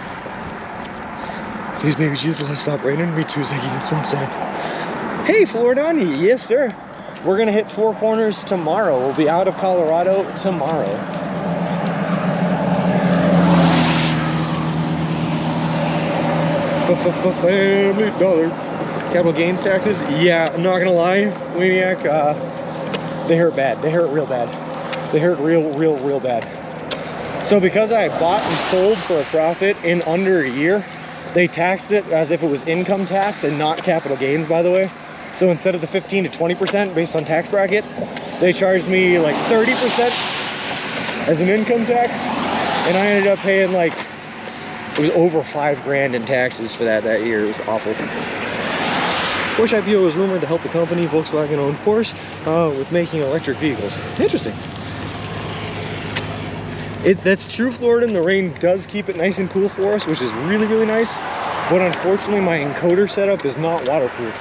Please, baby Jesus, let's stop raining. Me too, Ziggy. That's what I'm saying. Hey, Floridani. Yes, sir. We're going to hit 4 Corners tomorrow. We'll be out of Colorado tomorrow. Family dollar. Capital gains taxes? Yeah, I'm not going to lie, Maniac. They hurt bad. They hurt real bad. They hurt real bad. So because I bought and sold for a profit in under a year, they taxed it as if it was income tax and not capital gains, by the way. So instead of the 15 to 20% based on tax bracket, they charged me like 30% as an income tax. And I ended up paying like, it was over $5,000 in taxes for that year. It was awful. Porsche IPO is rumored to help the company, Volkswagen owned Porsche, with making electric vehicles. Interesting. That's true, Florida, and the rain does keep it nice and cool for us, which is really nice. But unfortunately, my encoder setup is not waterproof.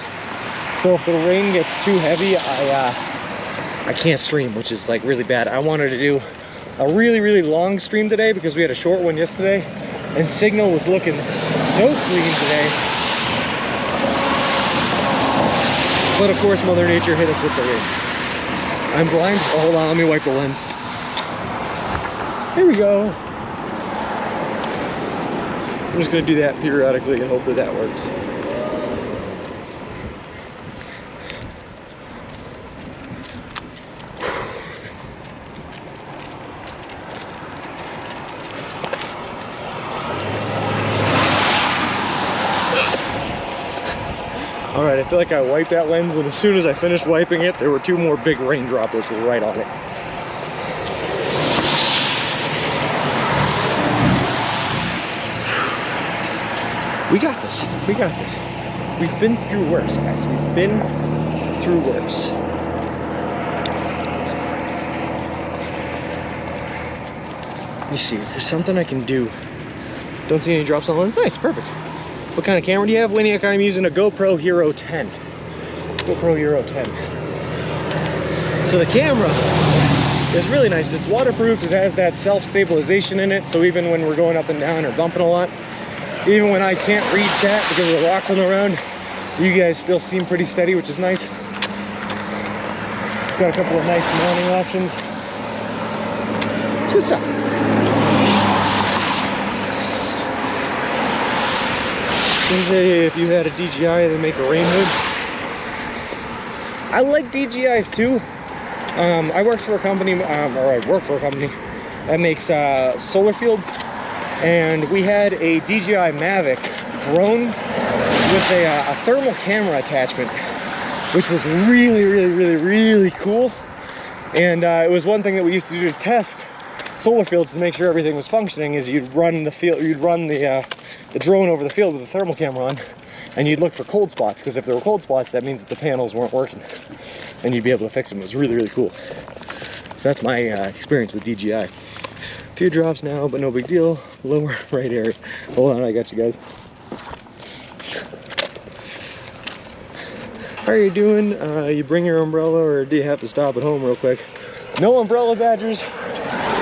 So if the rain gets too heavy, I can't stream, which is like really bad. I wanted to do a really long stream today because we had a short one yesterday, and signal was looking so clean today. But of course, Mother Nature hit us with the rain. I'm blind. Oh, hold on, let me wipe the lens. Here we go. I'm just gonna do that periodically and hope that that works. All right, I feel like I wiped that lens, and as soon as I finished wiping it, there were 2 more big rain droplets right on it. We got this. We got this. We've been through worse, guys. We've been through worse. Let me see. Is there something I can do? Don't see any drops on the lens. Nice. Perfect. What kind of camera do you have, Winiac? I'm using a GoPro Hero 10. GoPro Hero 10. So the camera is really nice. It's waterproof. It has that self-stabilization in it. So even when we're going up and down or bumping a lot, even when I can't read chat because of the rocks on the ground, you guys still seem pretty steady, which is nice. It's got a couple of nice mounting options. It's good stuff. If you had a DJI, they make a rain hood. I like DJIs too. I work for a company that makes solar fields, and we had a DJI Mavic drone with a thermal camera attachment, which was really cool. And it was one thing that we used to do to test solar fields to make sure everything was functioning. Is you'd run the drone over the field with a thermal camera on, and you'd look for cold spots, because if there were cold spots, that means that the panels weren't working, and you'd be able to fix them. It was really cool. So that's my experience with DJI. A few drops now, but no big deal. Lower right area. Hold on, I got you guys. How are you doing? You bring your umbrella, or do you have to stop at home real quick? No umbrella, Badgers.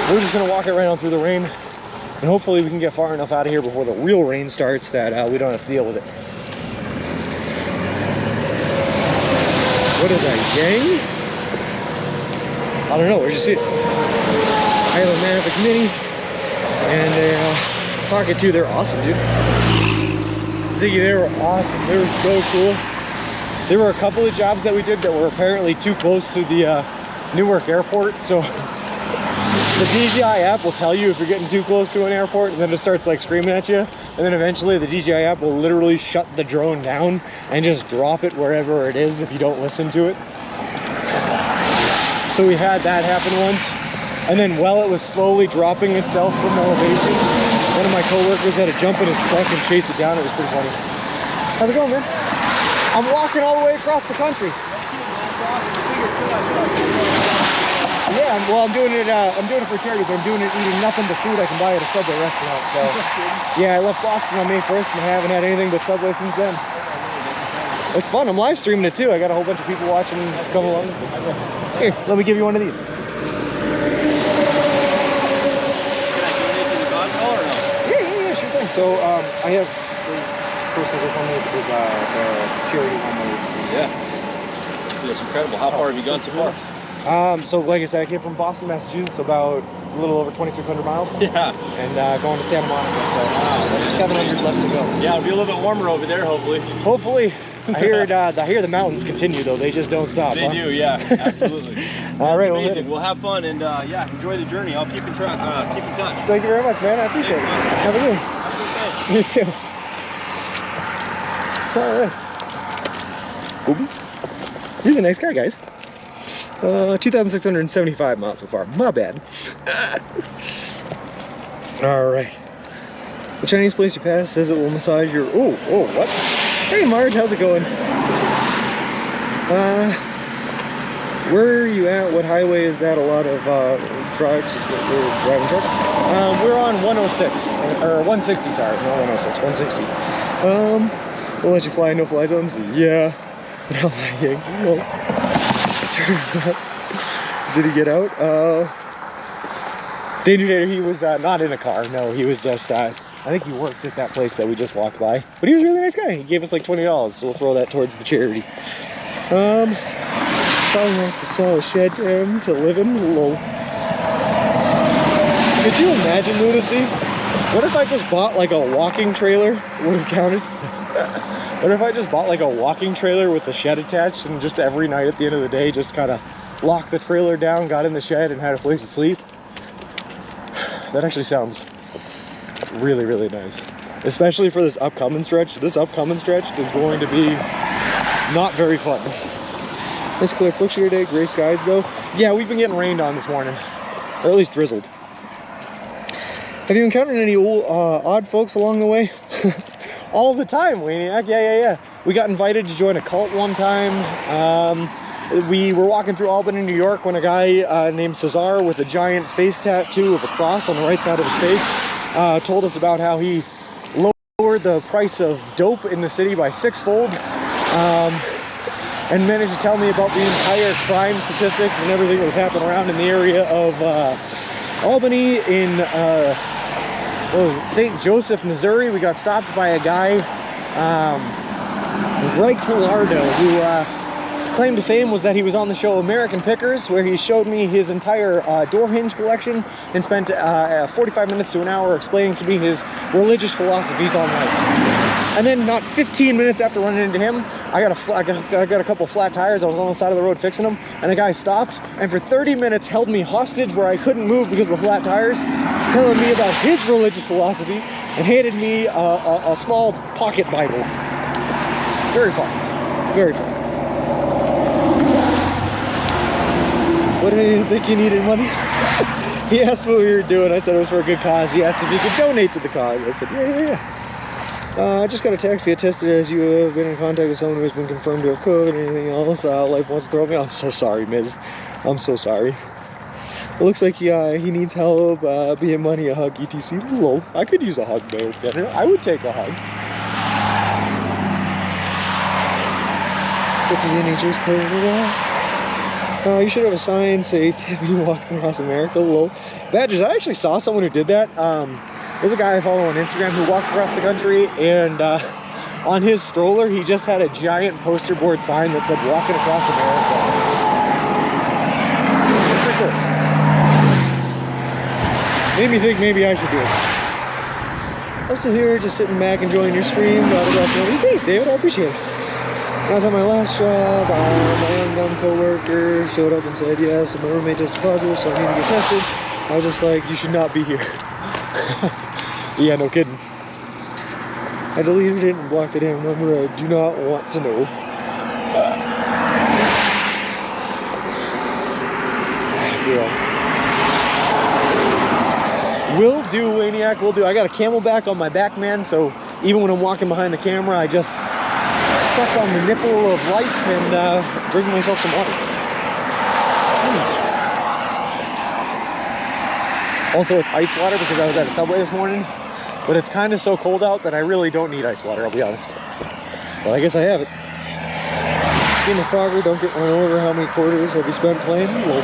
We're just gonna walk it right on through the rain, and hopefully we can get far enough out of here before the real rain starts that we don't have to deal with it. What is that, yang? I don't know, where'd you see it? I have a Mavic Mini and a Pocket 2. They're awesome, dude. Ziggy, they were awesome. They were so cool. There were a couple of jobs that we did that were apparently too close to the Newark airport, so the DJI app will tell you if you're getting too close to an airport, and then it starts like screaming at you, and then eventually the DJI app will literally shut the drone down and just drop it wherever it is if you don't listen to it. So we had that happen once. And then while it was slowly dropping itself from elevation, one of my coworkers had to jump in his truck and chase it down. It was pretty funny. How's it going, man? I'm walking all the way across the country. Yeah, well, I'm doing it for charity, but I'm doing it eating nothing but food I can buy at a Subway restaurant. So, yeah, I left Boston on May 1st and I haven't had anything but Subway since then. It's fun. I'm live streaming it too. I got a whole bunch of people watching come along. Here, let me give you one of these. Can I donate to the God call or no? Yeah, sure thing. So, I have the person who told me it was charity one. Yeah. That's incredible. How far have you gone so far? So like I said, I came from Boston, Massachusetts, about a little over 2,600 miles. Yeah. And going to Santa Monica, so there's 700 left to go. Yeah, it'll be a little bit warmer over there, hopefully. Hopefully. I hear the mountains continue though; they just don't stop. They do, yeah, absolutely. All right, amazing. We'll have fun and yeah, enjoy the journey. I'll keep in touch. Thank you very much, man. I appreciate it. Have a good one. Have a good day. You too. All right. Booby. You're the nice guy, guys. 2,675 miles so far. My bad. All right. The Chinese place you pass says it will massage your. Oh, what? Hey, Marge, how's it going? Where are you at? What highway is that? A lot of trucks, driving trucks. We're on 106 or 160. Sorry, not 106. 160. We'll let you fly. No fly zones. Yeah. But I'm lying. No. Did he get out? Danger Dater, he was not in a car. No, he was just, I think he worked at that place that we just walked by. But he was a really nice guy. He gave us like $20, so we'll throw that towards the charity. Probably wants to sell a shed for him to live in. Lol. Could you imagine, Lunacy? What if I just bought like a walking trailer? Would have counted. What if I just bought like a walking trailer with the shed attached and just every night at the end of the day just kind of locked the trailer down, got in the shed and had a place to sleep? That actually sounds really, really nice. Especially for this upcoming stretch. This upcoming stretch is going to be not very fun. Nice clear picture today, gray skies though. Yeah, we've been getting rained on this morning. Or at least drizzled. Have you encountered any odd folks along the way? All the time, Waniac. Yeah. We got invited to join a cult one time. We were walking through Albany, New York, when a guy named Cesar with a giant face tattoo of a cross on the right side of his face told us about how he lowered the price of dope in the city by 6-fold and managed to tell me about the entire crime statistics and everything that was happening around in the area of Albany in St. Joseph, Missouri. We got stopped by a guy, Greg Filardo, who his claim to fame was that he was on the show American Pickers, where he showed me his entire door hinge collection and spent 45 minutes to an hour explaining to me his religious philosophies on life. And then not 15 minutes after running into him, I got a couple flat tires. I was on the side of the road fixing them, and a guy stopped and for 30 minutes held me hostage where I couldn't move because of the flat tires, telling me about his religious philosophies and handed me a small pocket Bible. Very fun. Very fun. What did he think you needed money? He asked what we were doing. I said it was for a good cause. He asked if you could donate to the cause. I said, yeah. I just got a text. Get tested as you have been in contact with someone who has been confirmed to have COVID. Anything else? Life wants to throw me. I'm so sorry, Ms. I'm so sorry. It looks like he needs help. Being money, a hug, etc. Lol. I could use a hug, though. I would take a hug. Except for the NHS COVID. You should have a sign say Timmy walking across America. Lol. Badgers. I actually saw someone who did that. There's a guy I follow on Instagram who walked across the country, and on his stroller he just had a giant poster board sign that said walking across America. It's pretty cool. Made me think maybe I should do it. I'm still here just sitting back enjoying your stream. Thanks, David. I appreciate it. When I was at my last job, my young gun co-worker showed up and said yes, and my roommate tested positive, so I need to get tested. I was just like, you should not be here. Yeah, no kidding. I deleted it and blocked the damn number. I do not want to know. Will do, Waniac, will do. I got a Camelback on my back, man, so even when I'm walking behind the camera, I just suck on the nipple of life and drink myself some water. Also, it's ice water because I was at a Subway this morning, but it's kind of so cold out that I really don't need ice water, I'll be honest. But I guess I have it. Game of Frogger, don't get run over. How many quarters have you spent playing? Well,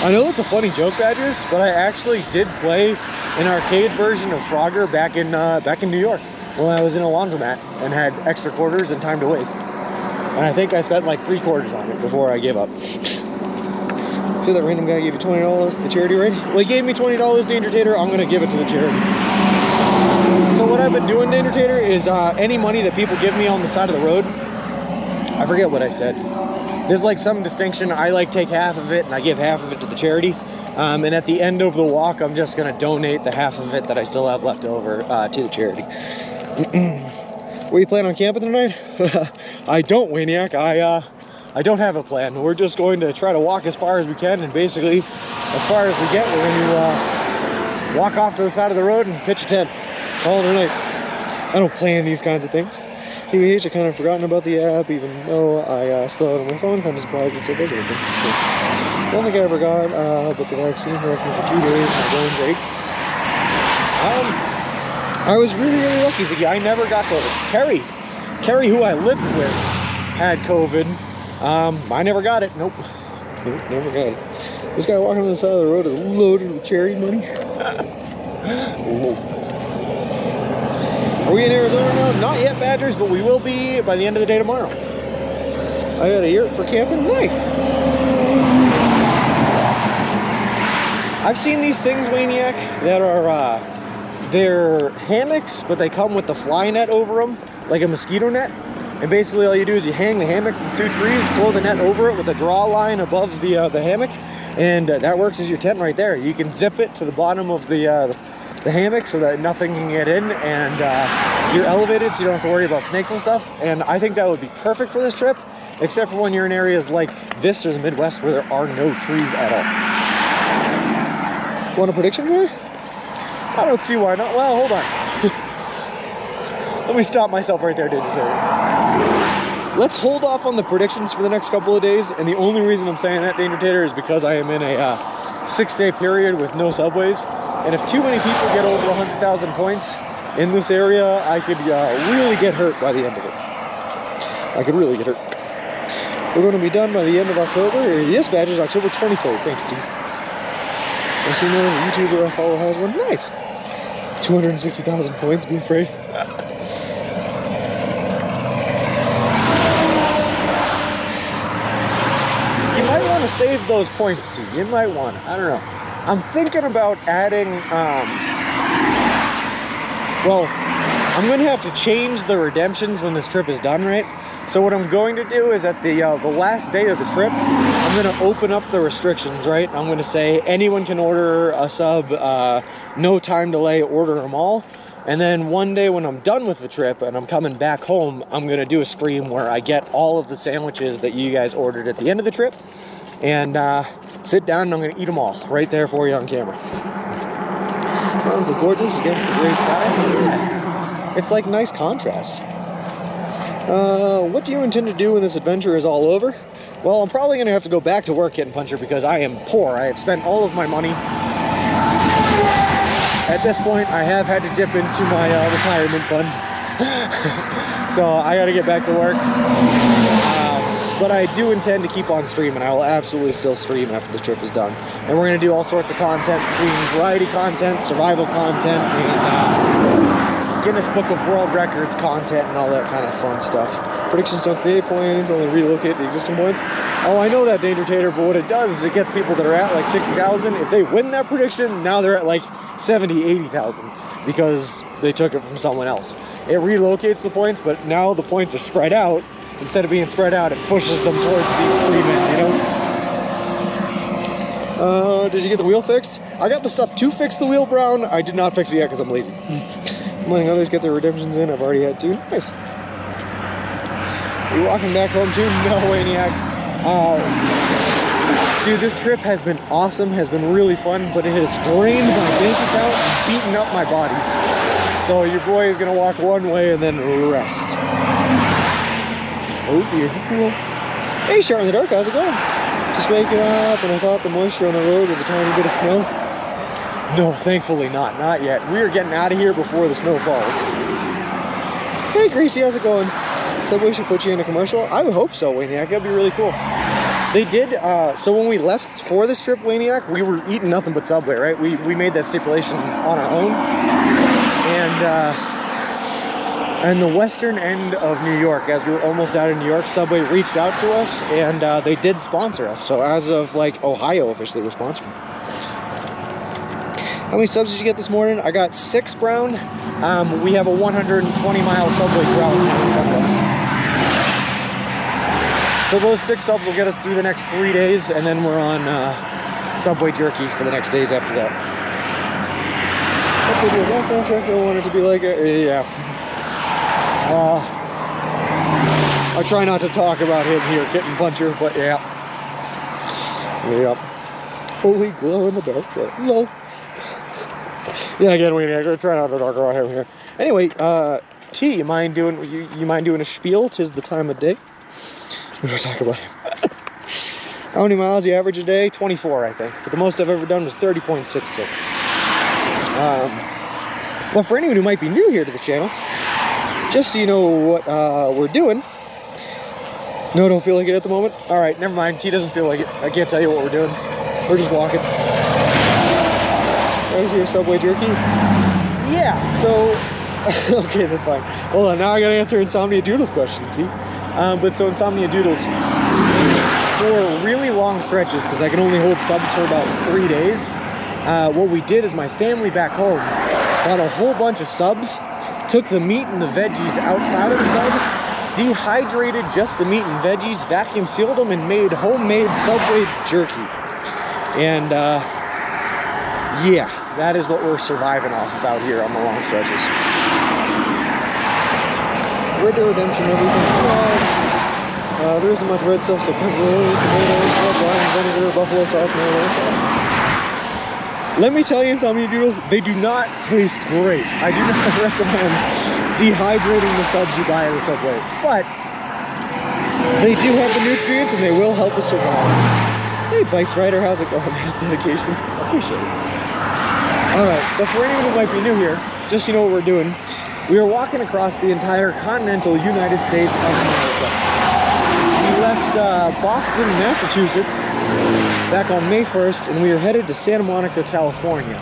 I know it's a funny joke, Badgers, but I actually did play an arcade version of Frogger back in New York when I was in a laundromat and had extra quarters and time to waste. And I think I spent like 3 quarters on it before I gave up. So that random guy gave you $20 the charity, right? Well, he gave me $20, Danger Tater. I'm gonna give it to the charity. So what I've been doing, Danger Tater, is any money that people give me on the side of the road, I forget what I said. There's like some distinction. I like take half of it and I give half of it to the charity. And at the end of the walk, I'm just gonna donate the half of it that I still have left over to the charity. Where you plan on camping tonight? I don't, Waniac. I don't have a plan. We're just going to try to walk as far as we can, and basically, as far as we get, we're going to walk off to the side of the road and pitch a tent. Call it a night. I don't plan these kinds of things. TBH, I kind of forgotten about the app, even though I still have it on my phone. Kind of surprised it still does anything. So, I don't think I ever got, but the vaccine worked for 2 days. My bones ached. I was really, really lucky, Ziggy. I never got COVID. Carrie, who I lived with, had COVID. I never got it. Nope, never got it. This guy walking on the side of the road is loaded with charity money. Are we in Arizona now? Not yet, Badgers, but we will be by the end of the day tomorrow. I got a yurt for camping. Nice. I've seen these things, Waniac, that are they're hammocks, but they come with the fly net over them, like a mosquito net. And basically all you do is you hang the hammock from 2 trees, throw the net over it with a draw line above the hammock, and that works as your tent right there. You can zip it to the bottom of the hammock so that nothing can get in, and you're elevated so you don't have to worry about snakes and stuff. And I think that would be perfect for this trip, except for when you're in areas like this or the Midwest where there are no trees at all. Want a prediction, boy? I don't see why not. Well, hold on. Let me stop myself right there, Danger Tater. Let's hold off on the predictions for the next couple of days, and the only reason I'm saying that, Danger Tater, is because I am in a 6-day period with no subways, and if too many people get over 100,000 points in this area, I could really get hurt by the end of it. I could really get hurt. We're going to be done by the end of October. Yes, Badgers, October 23rd. Thanks, T. I see knows a YouTuber I follow has one. Nice. 260,000 points, be afraid. Save those points, T. You might want it. I don't know. I'm thinking about adding, well, I'm going to have to change the redemptions when this trip is done, right? So what I'm going to do is at the last day of the trip, I'm going to open up the restrictions, right? I'm going to say anyone can order a sub, no time delay, order them all. And then one day when I'm done with the trip and I'm coming back home, I'm going to do a stream where I get all of the sandwiches that you guys ordered at the end of the trip. And sit down and I'm going to eat them all right there for you on camera. Clouds look gorgeous against the gray sky. Yeah. It's like nice contrast. What do you intend to do when this adventure is all over? Well, I'm probably going to have to go back to work, Kitten Puncher, because I am poor. I have spent all of my money. At this point, I have had to dip into my retirement fund. So I got to get back to work. But I do intend to keep on streaming. I will absolutely still stream after the trip is done. And we're going to do all sorts of content, between variety content, survival content, and Guinness Book of World Records content, and all that kind of fun stuff. Predictions don't create points, only relocate the existing points. Oh, I know that, Danger Tater, but what it does is it gets people that are at like 60,000. If they win that prediction, now they're at like 70, 80,000 because they took it from someone else. It relocates the points, but now the points are spread out. Instead of being spread out, it pushes them towards the extreme end, you know? Did you get the wheel fixed? I got the stuff to fix the wheel, Brown. I did not fix it yet because I'm lazy. I'm letting others get their redemptions in. I've already had 2. Nice. Are you walking back home too? No, Waniac. Dude, this trip has been awesome, has been really fun, but it has drained my bank account and beaten up my body. So your boy is gonna walk one way and then rest. Oh dear. Hey, Short in the Dark, how's it going? Just waking up, and I thought the moisture on the road was a tiny bit of snow. No, thankfully not. Not yet. We are getting out of here before the snow falls. Hey, Gracie, how's it going? Subway should put you in a commercial? I would hope so, Waniac. That'd be really cool. They did, so when we left for this trip, Waniac, we were eating nothing but Subway, right? We made that stipulation on our own. And the western end of New York, as we were almost out of New York, Subway reached out to us, and they did sponsor us. So as of, like, Ohio officially was sponsoring. How many subs did you get this morning? I got 6 brown. We have a 120-mile Subway drought in front of us. So those 6 subs will get us through the next 3 days, and then we're on Subway jerky for the next days after that. I want it to be like it. Yeah. I try not to talk about him here, Kitten Puncher, but yeah. Yep. Holy glow in the dark. No. Yeah, again, we try not to talk about him here. Anyway, T, you mind doing a spiel? 'Tis the time of day. We don't talk about him. How many miles you average a day? 24, I think. But the most I've ever done was 30.66. But for anyone who might be new here to the channel, just so you know what we're doing. No, don't feel like it at the moment. All right, never mind. T doesn't feel like it. I can't tell you what we're doing. We're just walking. Right here, Subway jerky. Yeah. So, okay, then fine. Hold on. Now I gotta answer Insomnia Doodle's question, T. But so Insomnia Doodles, for really long stretches, because I can only hold subs for about 3 days. What we did is my family back home bought a whole bunch of subs, took the meat and the veggies outside of the sub, dehydrated just the meat and veggies, vacuum sealed them, and made homemade Subway jerky. And yeah, that is what we're surviving off of out here on the long stretches. Red Dead Redemption, everything. There isn't much red stuff, so pepperoni, tomatoes, red wine, vinegar, buffalo sauce, mayo sauce. Let me tell you, Insomnia Doodles, they do not taste great. I do not recommend dehydrating the subs you buy at the Subway, but they do have the nutrients and they will help us survive. Hey, Vice Rider, how's it going? There's dedication. I appreciate it. All right, but for anyone who might be new here, just so you know what we're doing, we are walking across the entire continental United States of America. We left Boston, Massachusetts, back on May 1st, and we are headed to Santa Monica, California.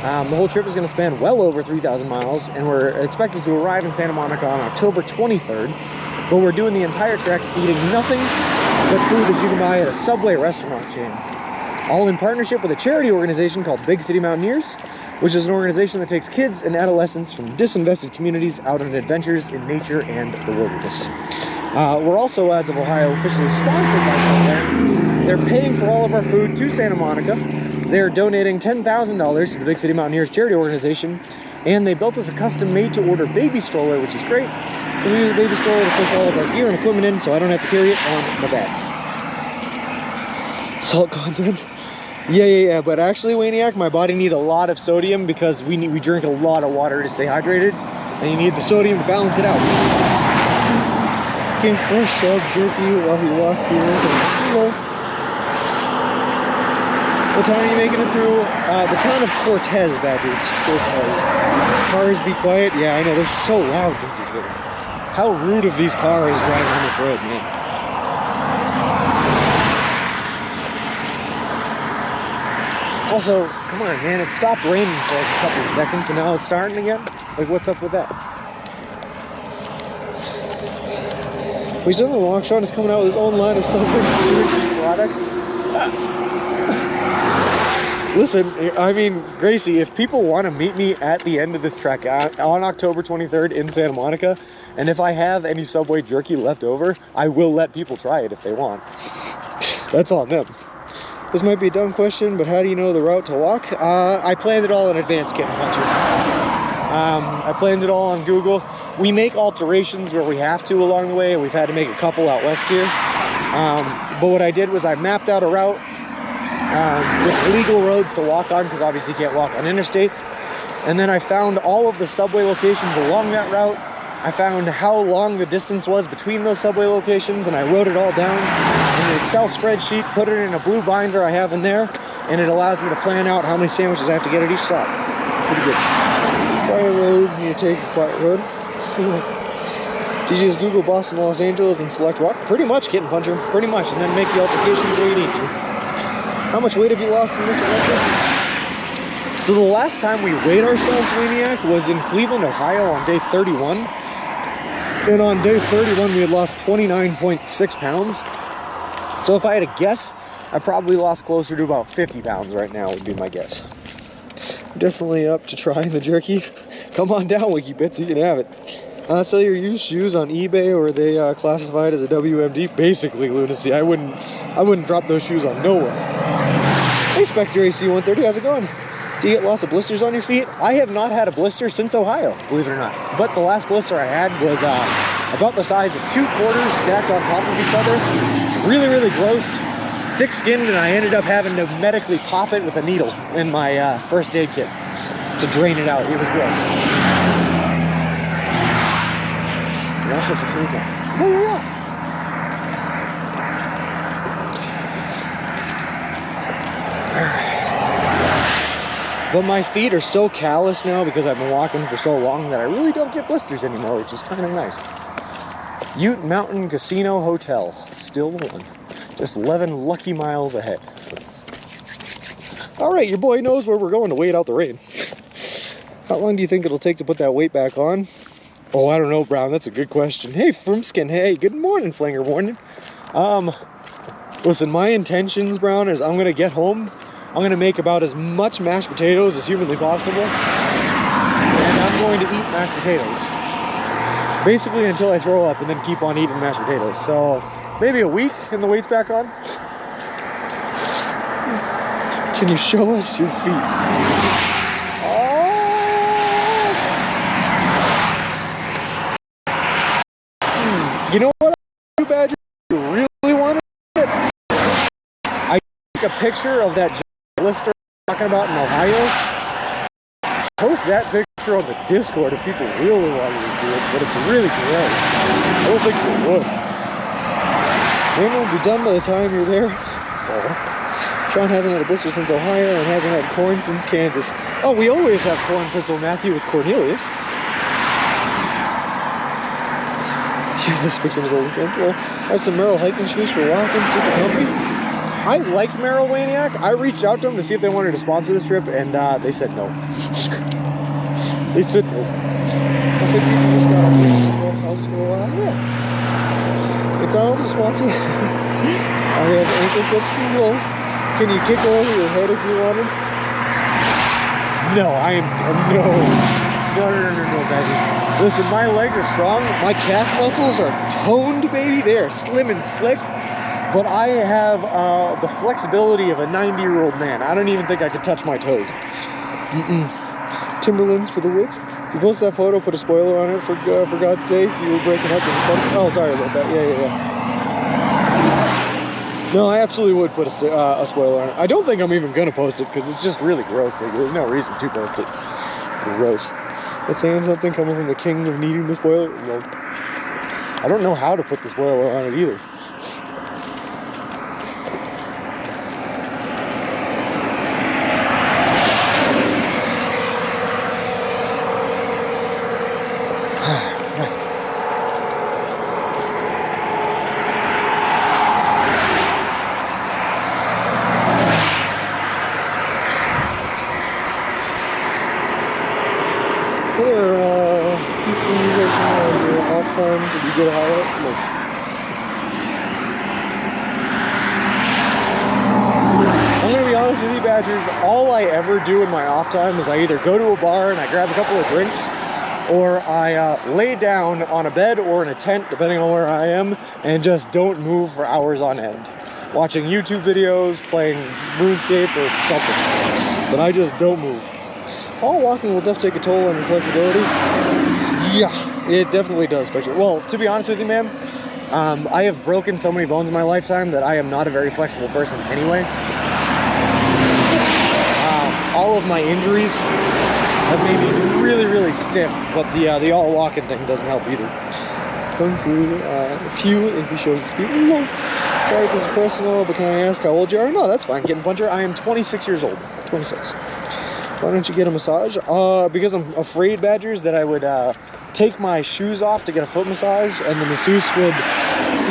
The whole trip is going to span well over 3,000 miles, and we're expected to arrive in Santa Monica on October 23rd. But we're doing the entire trek eating nothing but food that you can buy at a Subway restaurant chain. All in partnership with a charity organization called Big City Mountaineers, which is an organization that takes kids and adolescents from disinvested communities out on adventures in nature and the wilderness. We're also, as of Ohio, officially sponsored by Subway. They're paying for all of our food to Santa Monica. They're donating $10,000 to the Big City Mountaineers charity organization, and they built us a custom made-to-order baby stroller, which is great. We use a baby stroller to push all of our gear and equipment in, so I don't have to carry it on my back. Salt content. Yeah, but actually, Waniac, my body needs a lot of sodium because we drink a lot of water to stay hydrated, and you need the sodium to balance it out. King Fresh sub jerky while he walks through this. Hello. What town are you making it through? The town of Cortez, Badges. Cortez. Cars be quiet. Yeah, I know, they're so loud. How rude of these cars driving on this road, man. Also, come on, man, it stopped raining for like a couple of seconds and now it's starting again? Like, what's up with that? He's done the long shot, is coming out with his own line of Subway products. Listen, I mean, Gracie, if people want to meet me at the end of this trek on October 23rd in Santa Monica, and if I have any Subway jerky left over, I will let people try it if they want. That's on them. This might be a dumb question, but how do you know the route to walk? I planned it all in advance, Kitten Puncher. I planned it all on Google. We make alterations where we have to along the way, and we've had to make a couple out west here. But what I did was I mapped out a route, with legal roads to walk on, because obviously you can't walk on interstates. And then I found all of the subway locations along that route. I found how long the distance was between those subway locations, and I wrote it all down in an Excel spreadsheet, put it in a blue binder I have in there, and it allows me to plan out how many sandwiches I have to get at each stop. Pretty good. Quiet roads, need to take a quiet road. Did you just Google Boston, Los Angeles, and select rock? Pretty much, Kitten Puncher. Pretty much, and then make the altercations where you need to. How much weight have you lost in this adventure? So the last time we weighed ourselves, Maniac, was in Cleveland, Ohio on day 31. And on day 31, we had lost 29.6 pounds. So if I had to guess, I probably lost closer to about 50 pounds right now, would be my guess. Definitely up to trying the jerky. Come on down, WikiBits, you can have it. Sell your used shoes on eBay, or are they classified as a WMD? Basically lunacy. I wouldn't drop those shoes on nowhere. Hey, Spectre AC130, how's it going? Do you get lots of blisters on your feet? I have not had a blister since Ohio, believe it or not. But the last blister I had was about the size of 2 quarters stacked on top of each other. Really, really gross. Thick-skinned, and I ended up having to medically pop it with a needle in my first aid kit to drain it out. It was gross. Yeah. But my feet are so callous now because I've been walking for so long that I really don't get blisters anymore, which is kind of nice. Ute Mountain Casino Hotel, still one. Just 11 lucky miles ahead. All right, your boy knows where we're going to wait out the rain. How long do you think it'll take to put that weight back on? Oh, I don't know, Brown. That's a good question. Hey, Frimskin. Hey, good morning, Flanger morning. Listen, my intentions, Brown, is I'm going to get home. I'm going to make about as much mashed potatoes as humanly possible. And I'm going to eat mashed potatoes. Basically until I throw up, and then keep on eating mashed potatoes. So maybe a week and the weight's back on. Can you show us your feet? You know what I do, Badger? You really want it? I take a picture of that blister I'm talking about in Ohio. Post that picture on the Discord if people really wanted to see it, but it's really gross. I don't think they would. Rain will be done by the time you're there. Oh. Sean hasn't had a blister since Ohio and hasn't had corn since Kansas. Oh, we always have corn, Pistol Matthew, with Cornelius. Yes, this fixing his old fence wall. I have some Merrell hiking shoes for walking, super comfy. I like Merrell, Maniac. I reached out to them to see if they wanted to sponsor this trip, and they said no. They said no. I think people just got a house for a while. Yeah. McDonald's is sponsored. I have ankle clips to roll. Can you kick over your head if you wanted? No, I am no, guys. Listen, my legs are strong. My calf muscles are toned, baby. They are slim and slick. But I have the flexibility of a 90-year-old man. I don't even think I could touch my toes. Timberlands for the woods. You post that photo, put a spoiler on it for God's sake. You were breaking up with something. Oh, sorry about that. Yeah. No, I absolutely would put a spoiler on it. I don't think I'm even going to post it because it's just really gross. Like, there's no reason to post it. Gross. That's saying something coming from the king of needing the spoiler? Well, I don't know how to put the spoiler on it either. Did you get a highlight? No. I'm gonna be honest with you, Badgers. All I ever do in my off time is I either go to a bar and I grab a couple of drinks, or I lay down on a bed or in a tent, depending on where I am, and just don't move for hours on end. Watching YouTube videos, playing RuneScape or something. But I just don't move. All walking will definitely take a toll on your flexibility. Yeah. It definitely does, Spectre. Well, to be honest with you, man, I have broken so many bones in my lifetime that I am not a very flexible person anyway. all of my injuries have made me really, really stiff, but the all walking thing doesn't help either. Kung Fu, few if he shows the speed. No. Sorry if this is personal, but can I ask how old you are? No, that's fine. Getting puncher. I am 26 years old. 26. Why don't you get a massage? Because I'm afraid, Badgers, that I would take my shoes off to get a foot massage, and the masseuse would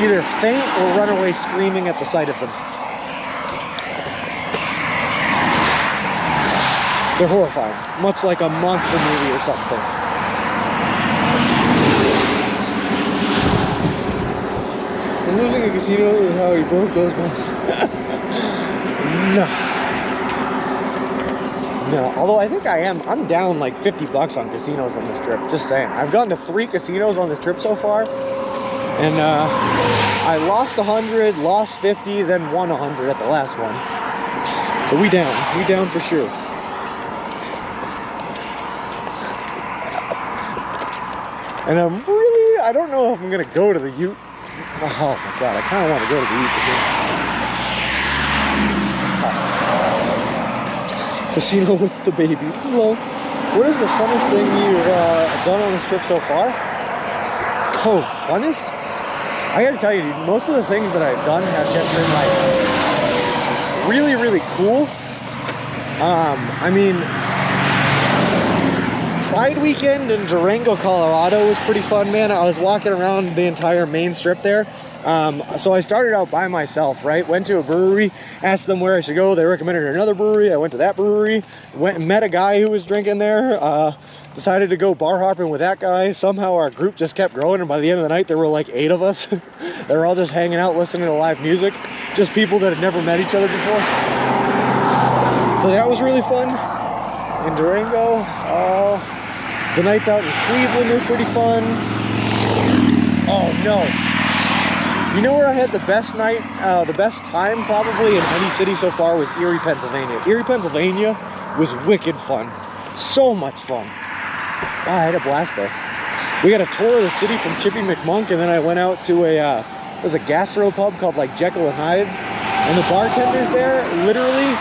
either faint or run away screaming at the sight of them. They're horrifying, much like a monster movie or something. And losing a casino is how he broke those ones. No, although I think I'm down like 50 bucks on casinos on this trip, just saying. I've gone to 3 casinos on this trip so far, and I lost 100, lost 50, then won 100 at the last one. So we down for sure. And I don't know if I'm gonna go to the Ute. Oh my God, I kind of want to go to the Ute casino. Casino with the baby. Hello. What is the funnest thing you've done on this trip so far? Oh, funnest? I gotta tell you, dude, most of the things that I've done have just been like really, really cool. I mean, Pride weekend in Durango, Colorado was pretty fun, man. I was walking around the entire main strip there. So I started out by myself, right? Went to a brewery, asked them where I should go. They recommended another brewery. I went to that brewery, went and met a guy who was drinking there. Decided to go bar hopping with that guy. Somehow our group just kept growing, and by the end of the night, there were like 8 of us. They were all just hanging out, listening to live music. Just people that had never met each other before. So that was really fun. In Durango, the nights out in Cleveland were pretty fun. Oh no. You know where I had the best night, the best time probably in any city so far was Erie, Pennsylvania. Erie, Pennsylvania was wicked fun. So much fun. Wow, I had a blast there. We got a tour of the city from Chippy McMunk, and then I went out to it was a gastro pub called like Jekyll and Hyde's. And the bartenders there literally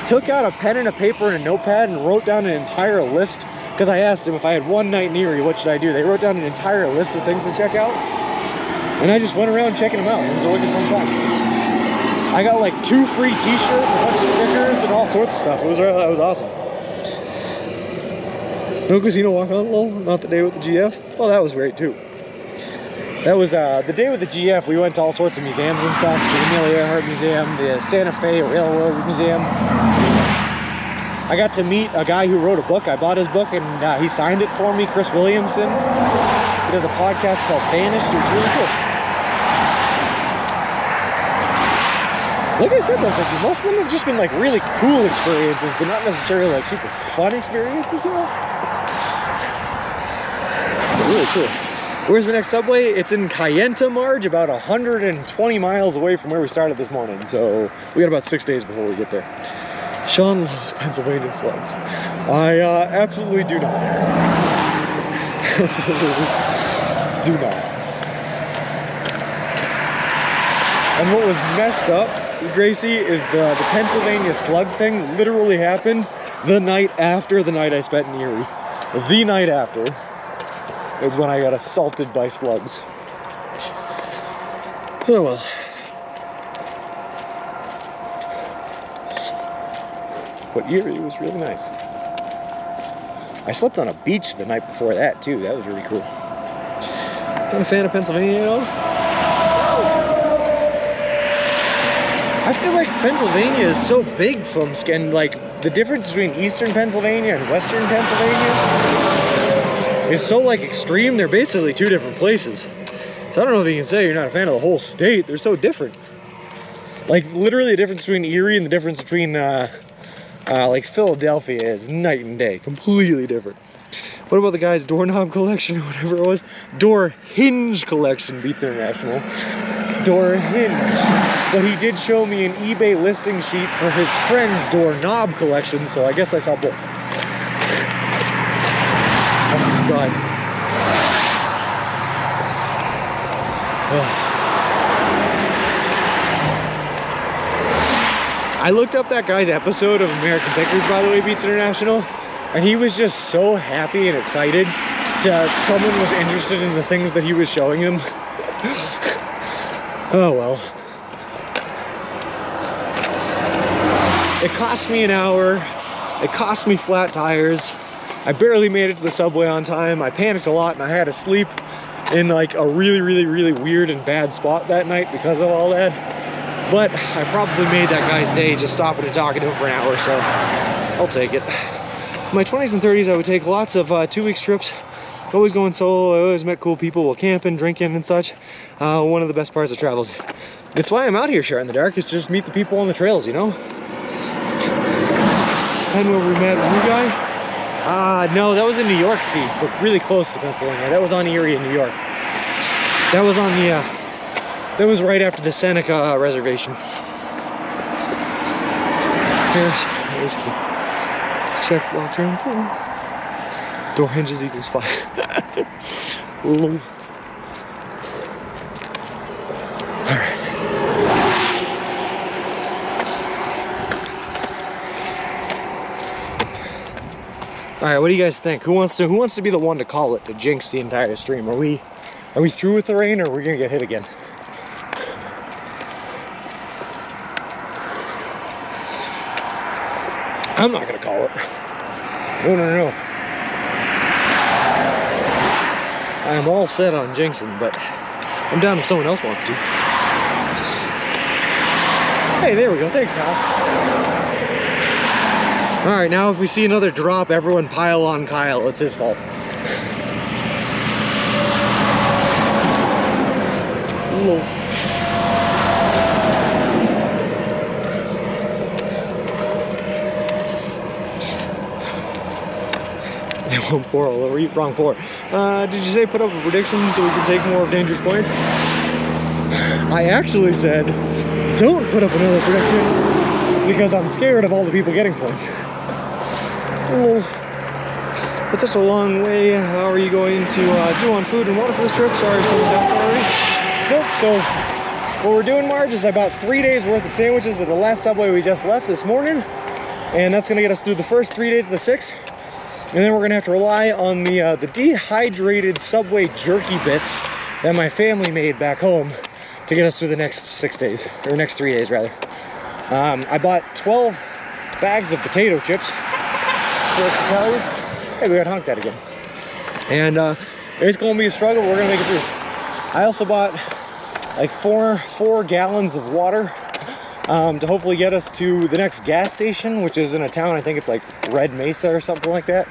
took out a pen and a paper and a notepad and wrote down an entire list. Because I asked them if I had one night in Erie, what should I do? They wrote down an entire list of things to check out. And I just went around checking them out. It was a wicked fun time. I got like 2 free t-shirts, a bunch of stickers, and all sorts of stuff. It was awesome. No casino walk on, lol. Not the day with the GF. Oh, that was great too. That was the day with the GF. We went to all sorts of museums and stuff. The Amelia Earhart Museum, the Santa Fe Railroad Museum. I got to meet a guy who wrote a book. I bought his book, and he signed it for me, Chris Williamson. He does a podcast called Vanished. It was really cool. Like I said, like most of them have just been like really cool experiences, but not necessarily like super fun experiences, you know? Really cool. Where's the next subway? It's in Kayenta, Marge, about 120 miles away from where we started this morning. So we got about 6 days before we get there. Sean loves Pennsylvania slugs. I absolutely do not. Do not. And what was messed up, Gracie, is the Pennsylvania slug thing literally happened the night after the night I spent in Erie. The night after is when I got assaulted by slugs. Oh well. But Erie was really nice. I slept on a beach the night before that too. That was really cool. Not a fan of Pennsylvania at all? I feel like Pennsylvania is so big from skin. Like the difference between eastern Pennsylvania and western Pennsylvania is so like extreme. They're basically 2 different places. So I don't know if you can say you're not a fan of the whole state. They're so different. Like literally the difference between Erie and the difference between like Philadelphia is night and day. Completely different. What about the guy's doorknob collection or whatever it was? Door hinge collection beats international. Door hinge. But he did show me an eBay listing sheet for his friend's doorknob collection, so I guess I saw both. Oh my god. I looked up that guy's episode of American Pickers, by the way, Beats International, and he was just so happy and excited that someone was interested in the things that he was showing him. Oh well. It cost me an hour. It cost me flat tires. I barely made it to the subway on time. I panicked a lot and I had to sleep in like a really weird and bad spot that night because of all that. But I probably made that guy's day just stopping and talking to him for an hour, so I'll take it. In my 20s and 30s, I would take lots of 2-week trips. Always going solo. I always met cool people while camping, drinking, and such. One of the best parts of travels. It's why I'm out here shot in the dark, is to just meet the people on the trails, you know? And where we met a new guy. No, that was in New York, see, but really close to Pennsylvania. That was on Erie in New York. That was on the, that was right after the Seneca reservation. Here's, interesting. Check block turn through. Door hinges equals 5. Lol. Alright. Alright, what do you guys think? Who wants to be the one to call it, to jinx the entire stream? Are we through with the rain, or are we gonna get hit again? I'm not gonna call it. No. I'm all set on jinxing, but I'm down if someone else wants to. Hey, there we go. Thanks, Kyle. All right, now if we see another drop, everyone pile on Kyle. It's his fault. Whoa. They won't pour all over you. Wrong pour. Did you say put up a prediction so we can take more of Dangerous Point? I actually said don't put up another prediction because I'm scared of all the people getting points. Oh, it's such a long way. How are you going to do on food and water for this trip? Sorry if someone's asked already. Nope. So what we're doing, Marge, is about 3 days worth of sandwiches at the last Subway we just left this morning, and that's gonna get us through the first 3 days of the 6th. And then we're gonna have to rely on the dehydrated Subway jerky bits that my family made back home to get us through the next 6 days, or next 3 days rather. I bought 12 bags of potato chips for extra calories. Hey, we got honked at again. And it's gonna be a struggle, we're gonna make it through. I also bought like four gallons of water to hopefully get us to the next gas station, which is in a town, I think it's like Red Mesa or something like that.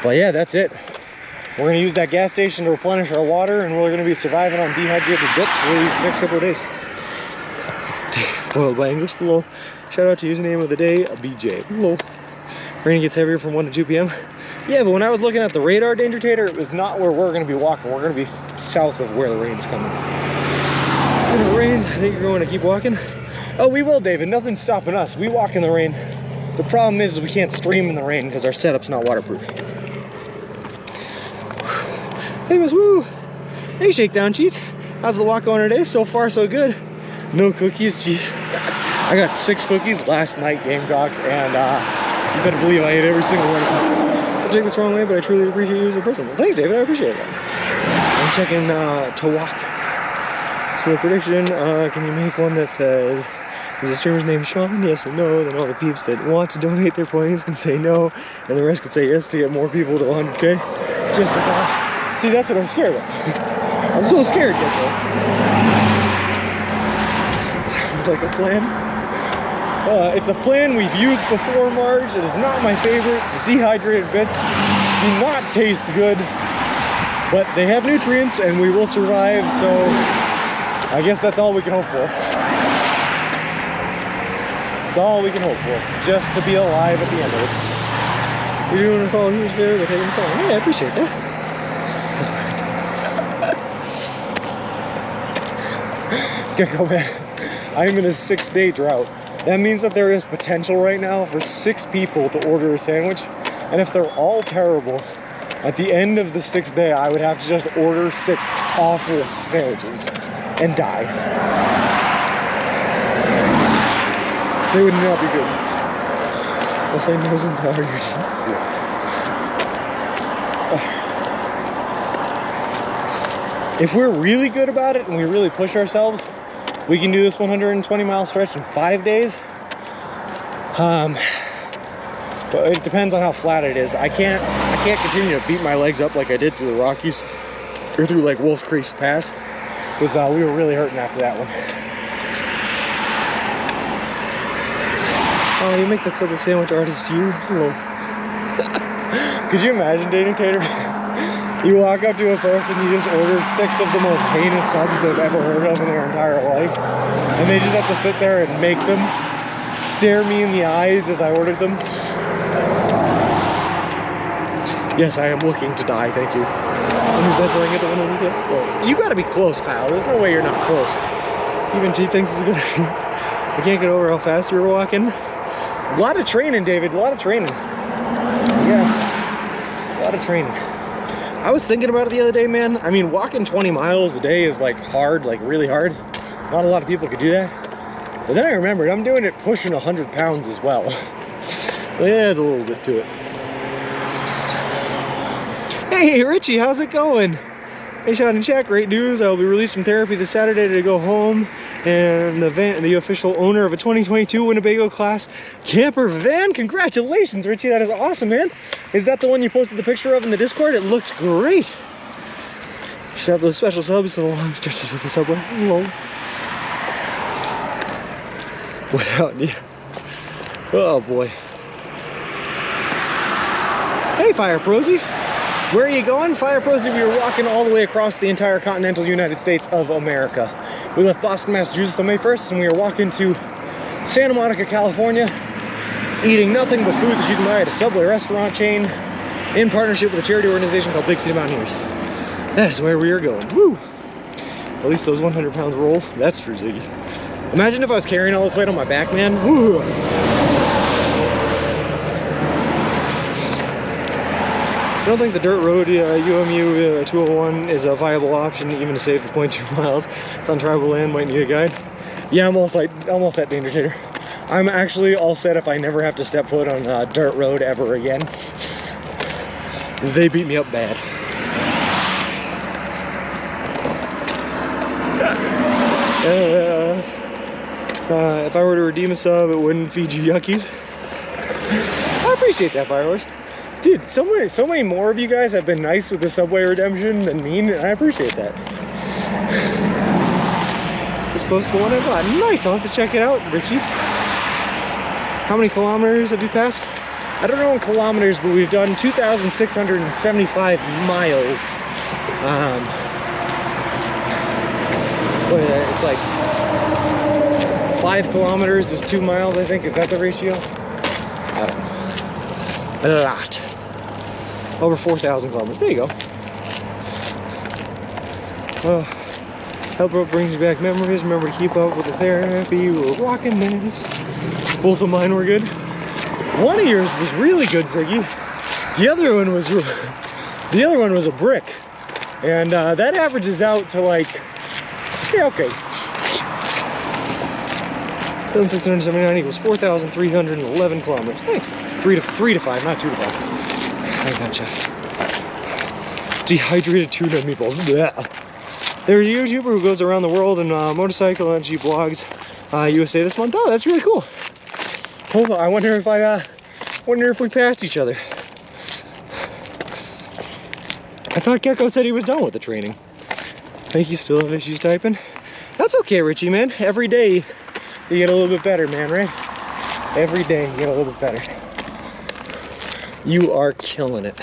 But yeah, that's it. We're gonna use that gas station to replenish our water, and we're gonna be surviving on dehydrated bits for the next couple of days. Boiled by English, lol. Shout out to username of the day, BJ, lol. Rain gets heavier from 1 to 2 p.m. Yeah, but when I was looking at the radar danger tater, it was not where we're gonna be walking. We're gonna be south of where the rain's coming. If it rains, I think you're going to keep walking. Oh, we will, David. Nothing's stopping us. We walk in the rain. The problem is we can't stream in the rain because our setup's not waterproof. Hey, Miss Woo. Hey, Shakedown Cheats. How's the walk going today? So far, so good. No cookies, jeez. I got 6 cookies last night, Gamecock, and you better believe I ate every single one of them. Don't take this the wrong way, but I truly appreciate you as a person. Well, thanks, David. I appreciate it. I'm checking to walk. So the prediction, can you make one that says, is the streamer's name Sean? Yes and no. Then all the peeps that want to donate their points can say no, and the rest can say yes to get more people to 100K. Just a thought. See, that's what I'm scared of. I'm so scared, Gecko. Sounds like a plan. It's a plan we've used before, Marge. It is not my favorite. The dehydrated bits do not taste good, but they have nutrients and we will survive, so I guess that's all we can hope for. That's all we can hope for. Just to be alive at the end of it. You're doing us all a huge favor by taking us on. Yeah, I appreciate that. That's right. Gecko man, I'm in a 6-day drought. That means that there is potential right now for 6 people to order a sandwich. And if they're all terrible, at the end of the 6th day, I would have to just order 6 awful sandwiches and die. They would not be good. I'll say nose and sour. If we're really good about it and we really push ourselves, we can do this 120-mile stretch in 5 days. But it depends on how flat it is. I can't continue to beat my legs up like I did through the Rockies or through like Wolf Creek Pass, because we were really hurting after that one. Oh, you make that Subway sandwich artist, you? Hello. Could you imagine, dating Tater? You walk up to a person, you just order 6 of the most heinous subs they've ever heard of in their entire life, and they just have to sit there and make them, stare me in the eyes as I ordered them. Yes, I am looking to die, thank you. You gotta be close, Kyle. There's no way you're not close. Even she thinks it's a good idea. I can't get over how fast you were walking. A lot of training, David, a lot of training. Yeah, a lot of training. I was thinking about it the other day, man. I mean, walking 20 miles a day is like hard, like really hard. Not a lot of people could do that. But then I remembered I'm doing it pushing 100 pounds as well. Yeah, there's a little bit to it. Hey, Richie, how's it going? Hey, Sean and Jack, great news. I will be released from therapy this Saturday to go home. And the official owner of a 2022 Winnebago class camper van. Congratulations, Richie. That is awesome, man. Is that the one you posted the picture of in the Discord? It looks great. Should have those special subs to the long stretches of the subway. Hello. Without you. Oh, boy. Hey, Fire Prosy. Where are you going? Fire Prosy, we were walking all the way across the entire continental United States of America. We left Boston, Massachusetts on May 1st, and we were walking to Santa Monica, California, eating nothing but food that you can buy at a Subway restaurant chain in partnership with a charity organization called Big City Mountaineers. That is where we are going. Woo! At least those 100 pounds roll. That's true, Ziggy. Imagine if I was carrying all this weight on my back, man. Woo! I don't think the dirt road UMU 201 is a viable option even to save the 0.2 miles. It's on tribal land, might need a guide. Yeah, I'm all set, Danger Tater. I'm actually all set if I never have to step foot on a dirt road ever again. They beat me up bad. If I were to redeem a sub, it wouldn't feed you yuckies. I appreciate that, Firehorse. Dude, so many more of you guys have been nice with the Subway redemption than mean, and I appreciate that. Just post the one I bought. Nice, I'll have to check it out, Richie. How many kilometers have you passed? I don't know in kilometers, but we've done 2,675 miles. What is that? It's like 5 kilometers is 2 miles, I think. Is that the ratio? I don't know. A lot. Over 4,000 kilometers. There you go. Help Rope brings you back memories. Remember to keep up with the therapy. We were rocking this. Both of mine were good. One of yours was really good, Ziggy. The other one was a brick, and that averages out to like, yeah, okay. 1,679 equals 4,311 kilometers. Thanks. 3 to 5, not 2 to 5. I gotcha. Dehydrated tuna meatballs. Blech. There's a YouTuber who goes around the world in motorcycle and she blogs USA this month. Oh, that's really cool. Hold on, I wonder if we passed each other. I thought Gecko said he was done with the training. I think you still have issues typing. That's okay, Richie, man. Every day you get a little bit better, man, right? Every day you get a little bit better. You are killing it.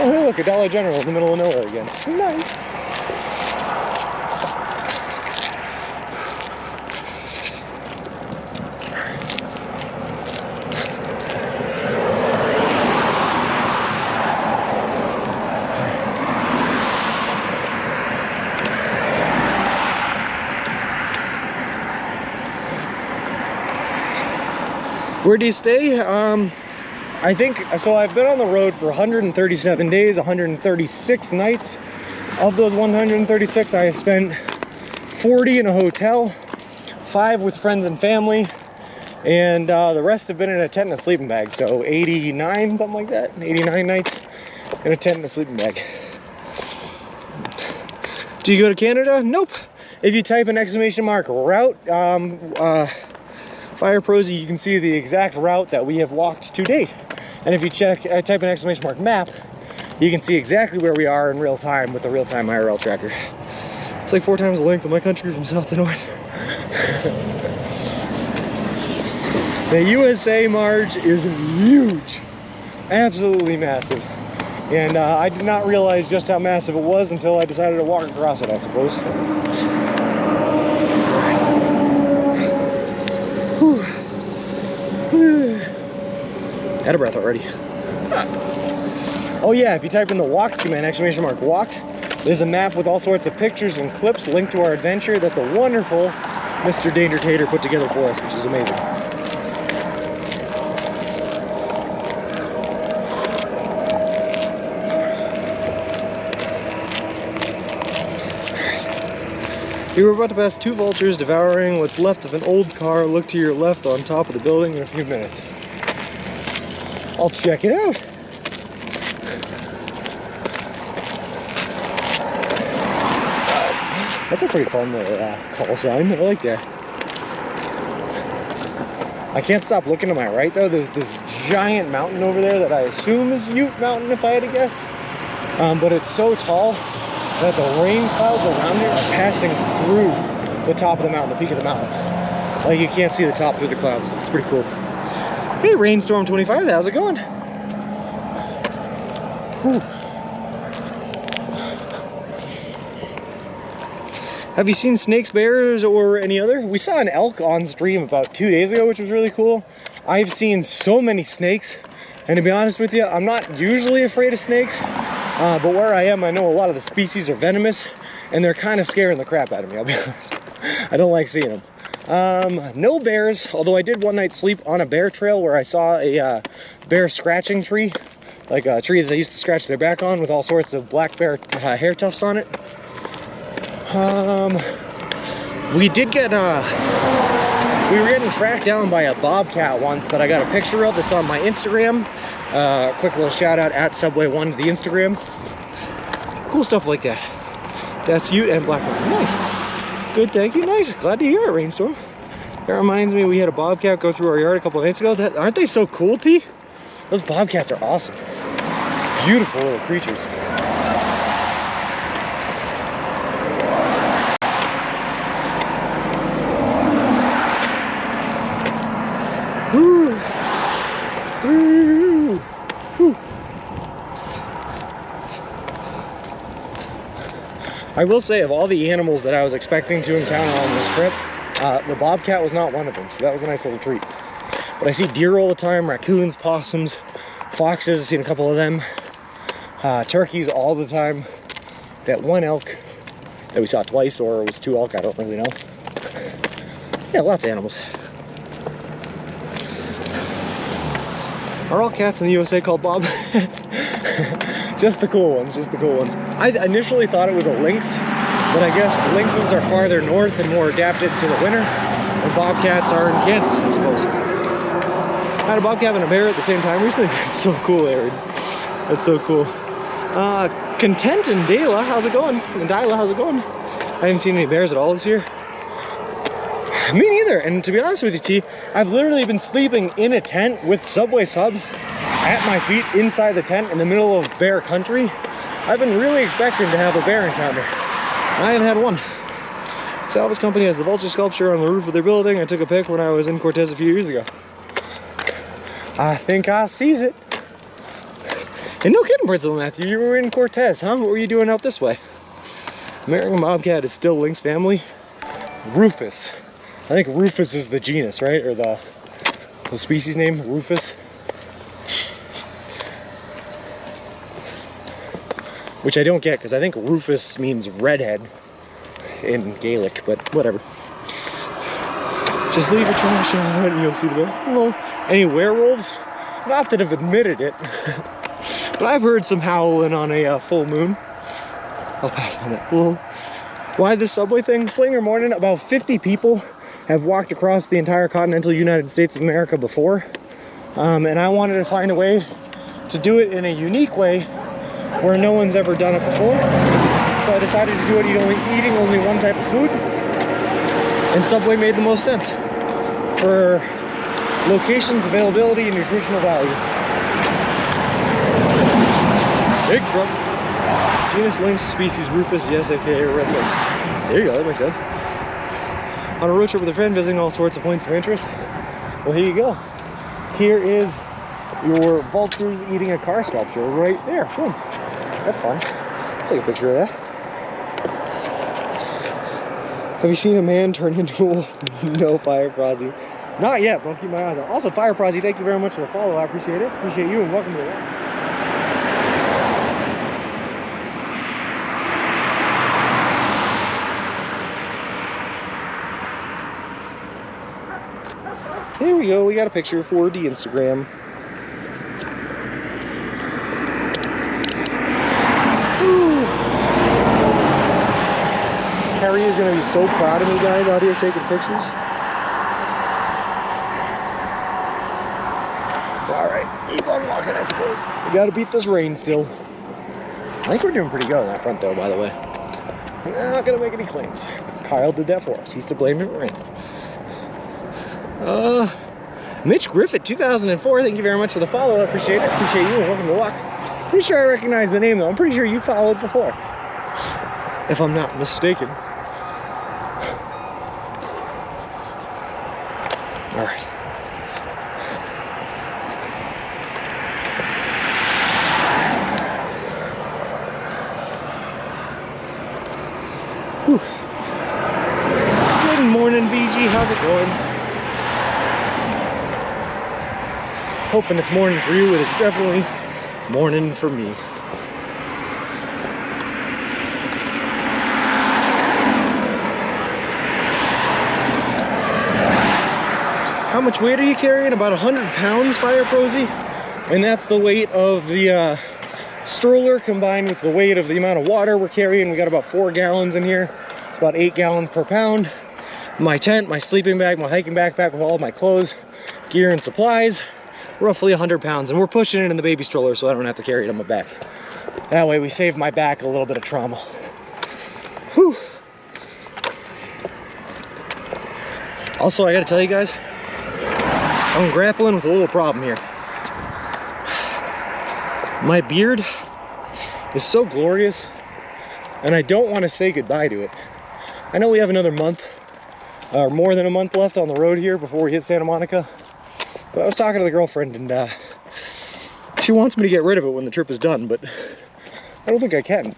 Oh, hey, look, a Dollar General in the middle of nowhere again. Nice. Where do you stay? I think, so I've been on the road for 137 days, 136 nights. Of those 136, I have spent 40 in a hotel, 5 with friends and family, and the rest have been in a tent and a sleeping bag. So 89, something like that, 89 nights in a tent and a sleeping bag. Do you go to Canada? Nope. If you type an !route, Fire Prosy, you can see the exact route that we have walked to date. And if you type an !map, you can see exactly where we are in real time with the real-time IRL tracker. It's like 4 times the length of my country from south to north. The USA March is huge, absolutely massive. And I did not realize just how massive it was until I decided to walk across it, I suppose. Out of breath already. Oh yeah, if you type in the walk command, !walked, there's a map with all sorts of pictures and clips linked to our adventure that the wonderful Mr. Danger Tater put together for us, which is amazing. You were about to pass 2 vultures devouring what's left of an old car. Look to your left on top of the building in a few minutes. I'll check it out. That's a pretty fun little call sign. I like that. I can't stop looking to my right though. There's this giant mountain over there that I assume is Ute Mountain if I had to guess. But it's so tall that the rain clouds around it are passing through the top of the mountain, the peak of the mountain. Like you can't see the top through the clouds. It's pretty cool. Hey, Rainstorm 25, how's it going? Whew. Have you seen snakes, bears, or any other? We saw an elk on stream about 2 days ago, which was really cool. I've seen so many snakes, and to be honest with you, I'm not usually afraid of snakes, but where I am, I know a lot of the species are venomous, and they're kind of scaring the crap out of me, I'll be honest. I don't like seeing them. No bears, although I did one night sleep on a bear trail where I saw a bear scratching tree, like a tree that they used to scratch their back on with all sorts of black bear hair tufts on it. We did get, we were getting tracked down by a bobcat once that I got a picture of that's on my Instagram. Quick little shout out at Subway1 to the Instagram. Cool stuff like that. That's Ute and black bear. Nice. Good, thank you. Nice. Glad to hear it, Rainstorm. That reminds me, we had a bobcat go through our yard a couple of nights ago. Aren't they so cool, T? Those bobcats are awesome. Beautiful little creatures. Woo. Woo. Woo. I will say, of all the animals that I was expecting to encounter on this trip, the bobcat was not one of them, so that was a nice little treat. But I see deer all the time, raccoons, possums, foxes, I've seen a couple of them, turkeys all the time. That one elk that we saw twice, or it was 2 elk, I don't really know. Yeah, lots of animals. Are all cats in the USA called Bob? Just the cool ones, just the cool ones. I initially thought it was a lynx, but I guess lynxes are farther north and more adapted to the winter, and bobcats are in Kansas, I suppose. I had a bobcat and a bear at the same time recently. It's so cool, Aaron. That's so cool. Content and Dayla, how's it going? And Dyla, how's it going? I haven't seen any bears at all this year. Me neither, and to be honest with you, T, I've literally been sleeping in a tent with Subway subs at my feet inside the tent in the middle of bear country. I've been really expecting to have a bear encounter. I haven't had one. Salvage company has the vulture sculpture on the roof of their building. I took a pic when I was in Cortez a few years ago. I think I sees it. And no kidding, Principal Matthew, you were in Cortez, huh? What were you doing out this way? American bobcat is still Lynx family. Rufus. I think Rufus is the genus, right? Or the species name, Rufus. Which I don't get, because I think Rufus means redhead in Gaelic, but whatever. Just leave your trash out and you'll see the bear. Hello. Any werewolves? Not that I've admitted it, but I've heard some howling on a full moon. I'll pass on that. Well, why this subway thing? Flinger morning, about 50 people have walked across the entire continental United States of America before. And I wanted to find a way to do it in a unique way where no one's ever done it before. So I decided to do it eating only one type of food. And Subway made the most sense for locations, availability, and nutritional value. Big truck. Genus Lynx, species Rufus, yes, aka red lynx. There you go, that makes sense. On a road trip with a friend, visiting all sorts of points of interest. Well, here you go. Here is your vultures eating a car sculpture right there. Boom. That's fun. I'll take a picture of that. Have you seen a man turn into a wolf? No, Fire Prozzy. Not yet, but I'll keep my eyes out. Also, Fire Prozzy, thank you very much for the follow. I appreciate it. Appreciate you and welcome to the walk. Here we go, we got a picture for the Instagram. Woo. Carrie is gonna be so proud of me, guys, out here taking pictures. Alright, keep on walking, I suppose. We gotta beat this rain still. I think we're doing pretty good on that front though, by the way. I'm not gonna make any claims. Kyle did that for us. He's to blame if it rained. Mitch Griffith, 2004, thank you very much for the follow. I appreciate it. Appreciate you and welcome to the walk. Pretty sure I recognize the name though. I'm pretty sure you followed before, if I'm not mistaken. All right. Whew. Good morning, VG. How's it going? Hoping it's morning for you. It is definitely morning for me. How much weight are you carrying? About 100 pounds, Fire Prozzy. And that's the weight of the stroller combined with the weight of the amount of water we're carrying. We got about 4 gallons in here. It's about 8 gallons per pound. My tent, my sleeping bag, my hiking backpack with all of my clothes, gear, and supplies. Roughly 100 pounds, and we're pushing it in the baby stroller so I don't have to carry it on my back. That way we save my back a little bit of trauma. Whew. Also, I gotta tell you guys, I'm grappling with a little problem here. My beard is so glorious, and I don't want to say goodbye to it. I know we have another month, or more than a month left on the road here before we hit Santa Monica. But I was talking to the girlfriend, and she wants me to get rid of it when the trip is done, but I don't think I can.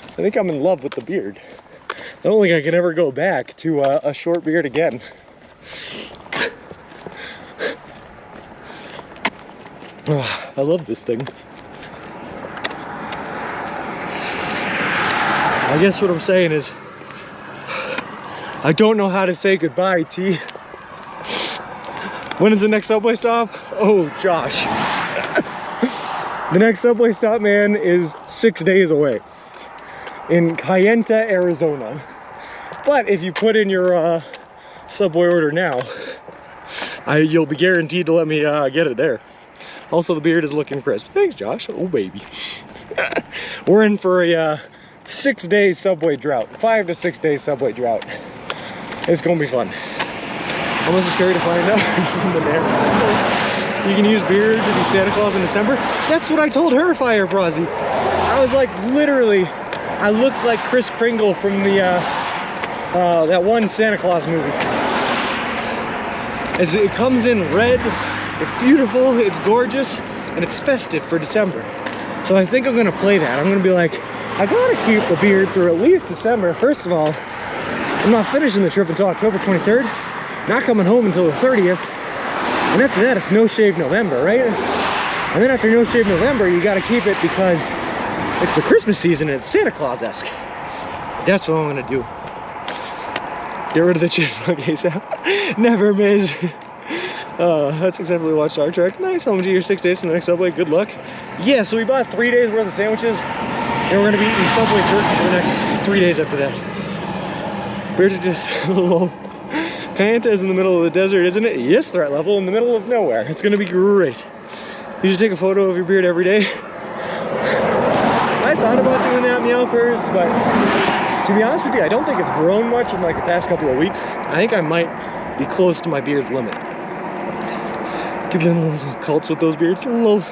I think I'm in love with the beard. I don't think I can ever go back to a short beard again. Oh, I love this thing. I guess what I'm saying is, I don't know how to say goodbye, T. When is the next subway stop? Oh, Josh. The next subway stop, man, is 6 days away. In Kayenta, Arizona. But if you put in your subway order now, you'll be guaranteed to let me get it there. Also, the beard is looking crisp. Thanks, Josh. Oh, baby. We're in for a 6-day subway drought. 5 to 6 day subway drought. It's gonna be fun. Almost scary to find out you can use beard to be Santa Claus in December. That's what I told her, Fire Prozzy. I was like, literally, I looked like Kris Kringle from the that one Santa Claus movie. As it comes in red, it's beautiful, it's gorgeous, and it's festive for December. So I think I'm gonna play that. I'm gonna be like, I gotta keep the beard through at least December. First of all, I'm not finishing the trip until October 23rd. Not coming home until the 30th. And after that, it's No Shave November, right? And then after No Shave November, you gotta keep it because it's the Christmas season and it's Santa Claus-esque. That's what I'm gonna do. Get rid of the chipmunk ASAP. Never miss. That's exactly watch Star Trek. Nice. Home to your 6 days from the next Subway. Good luck. Yeah, so we bought 3 days worth of sandwiches, and we're gonna be eating Subway jerky for the next 3 days after that. Bears are just lol. Kayenta is in the middle of the desert, isn't it? Yes, threat level in the middle of nowhere. It's gonna be great. You should take a photo of your beard every day. I thought about doing that, meow purrs, but to be honest with you, I don't think it's grown much in like the past couple of weeks. I think I might be close to my beard's limit. Get in those cults with those beards. Lol.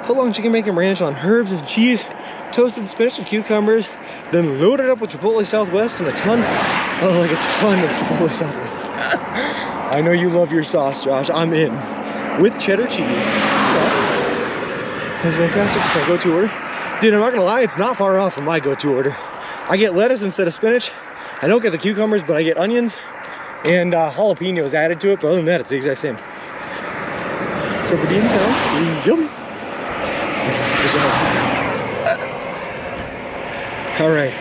Foot-long chicken bacon ranch on herbs and cheese, toasted spinach and cucumbers, then load it up with Chipotle Southwest and a ton of Chipotle Southwest. I know you love your sauce, Josh. I'm in. With cheddar cheese. Yeah. That's fantastic. It's my go-to order. Dude, I'm not gonna lie, it's not far off from my go-to order. I get lettuce instead of spinach. I don't get the cucumbers, but I get onions and jalapenos added to it, but other than that, it's the exact same. So for Dean sound, yum. All right.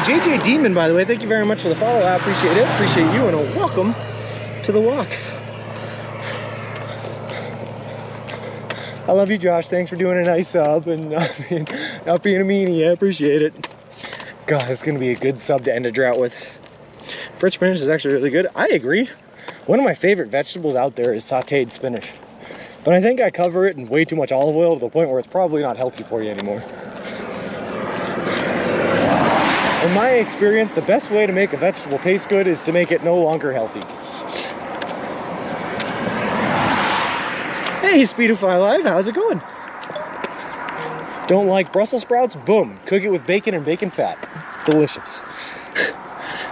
JJ Demon, by the way, thank you very much for the follow. I appreciate it. Appreciate you, and a welcome to the walk. I love you, Josh. Thanks for doing a nice sub and not being a meanie. I appreciate it. God, it's gonna be a good sub to end a drought with. French spinach is actually really good. I agree. One of my favorite vegetables out there is sauteed spinach. But I think I cover it in way too much olive oil to the point where it's probably not healthy for you anymore. In my experience, the best way to make a vegetable taste good is to make it no longer healthy. Hey, Speedify Live, how's it going? Don't like Brussels sprouts? Boom. Cook it with bacon and bacon fat. Delicious.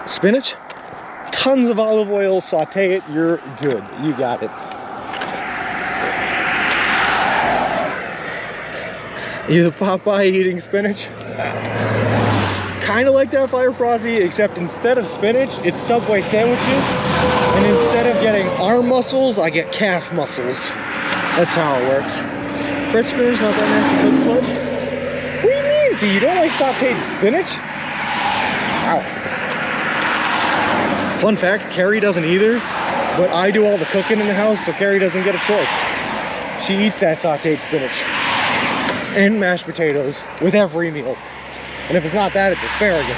Spinach? Tons of olive oil, saute it, you're good. You got it. You the Popeye eating spinach? Kind of like that, Fire Prosy, except instead of spinach, it's Subway sandwiches. And instead of getting arm muscles, I get calf muscles. That's how it works. French spinach, not that nasty cook sled. What do you mean, T? You don't like sauteed spinach? Wow. Fun fact, Carrie doesn't either, but I do all the cooking in the house, so Carrie doesn't get a choice. She eats that sauteed spinach and mashed potatoes with every meal. And if it's not that, it's asparagus.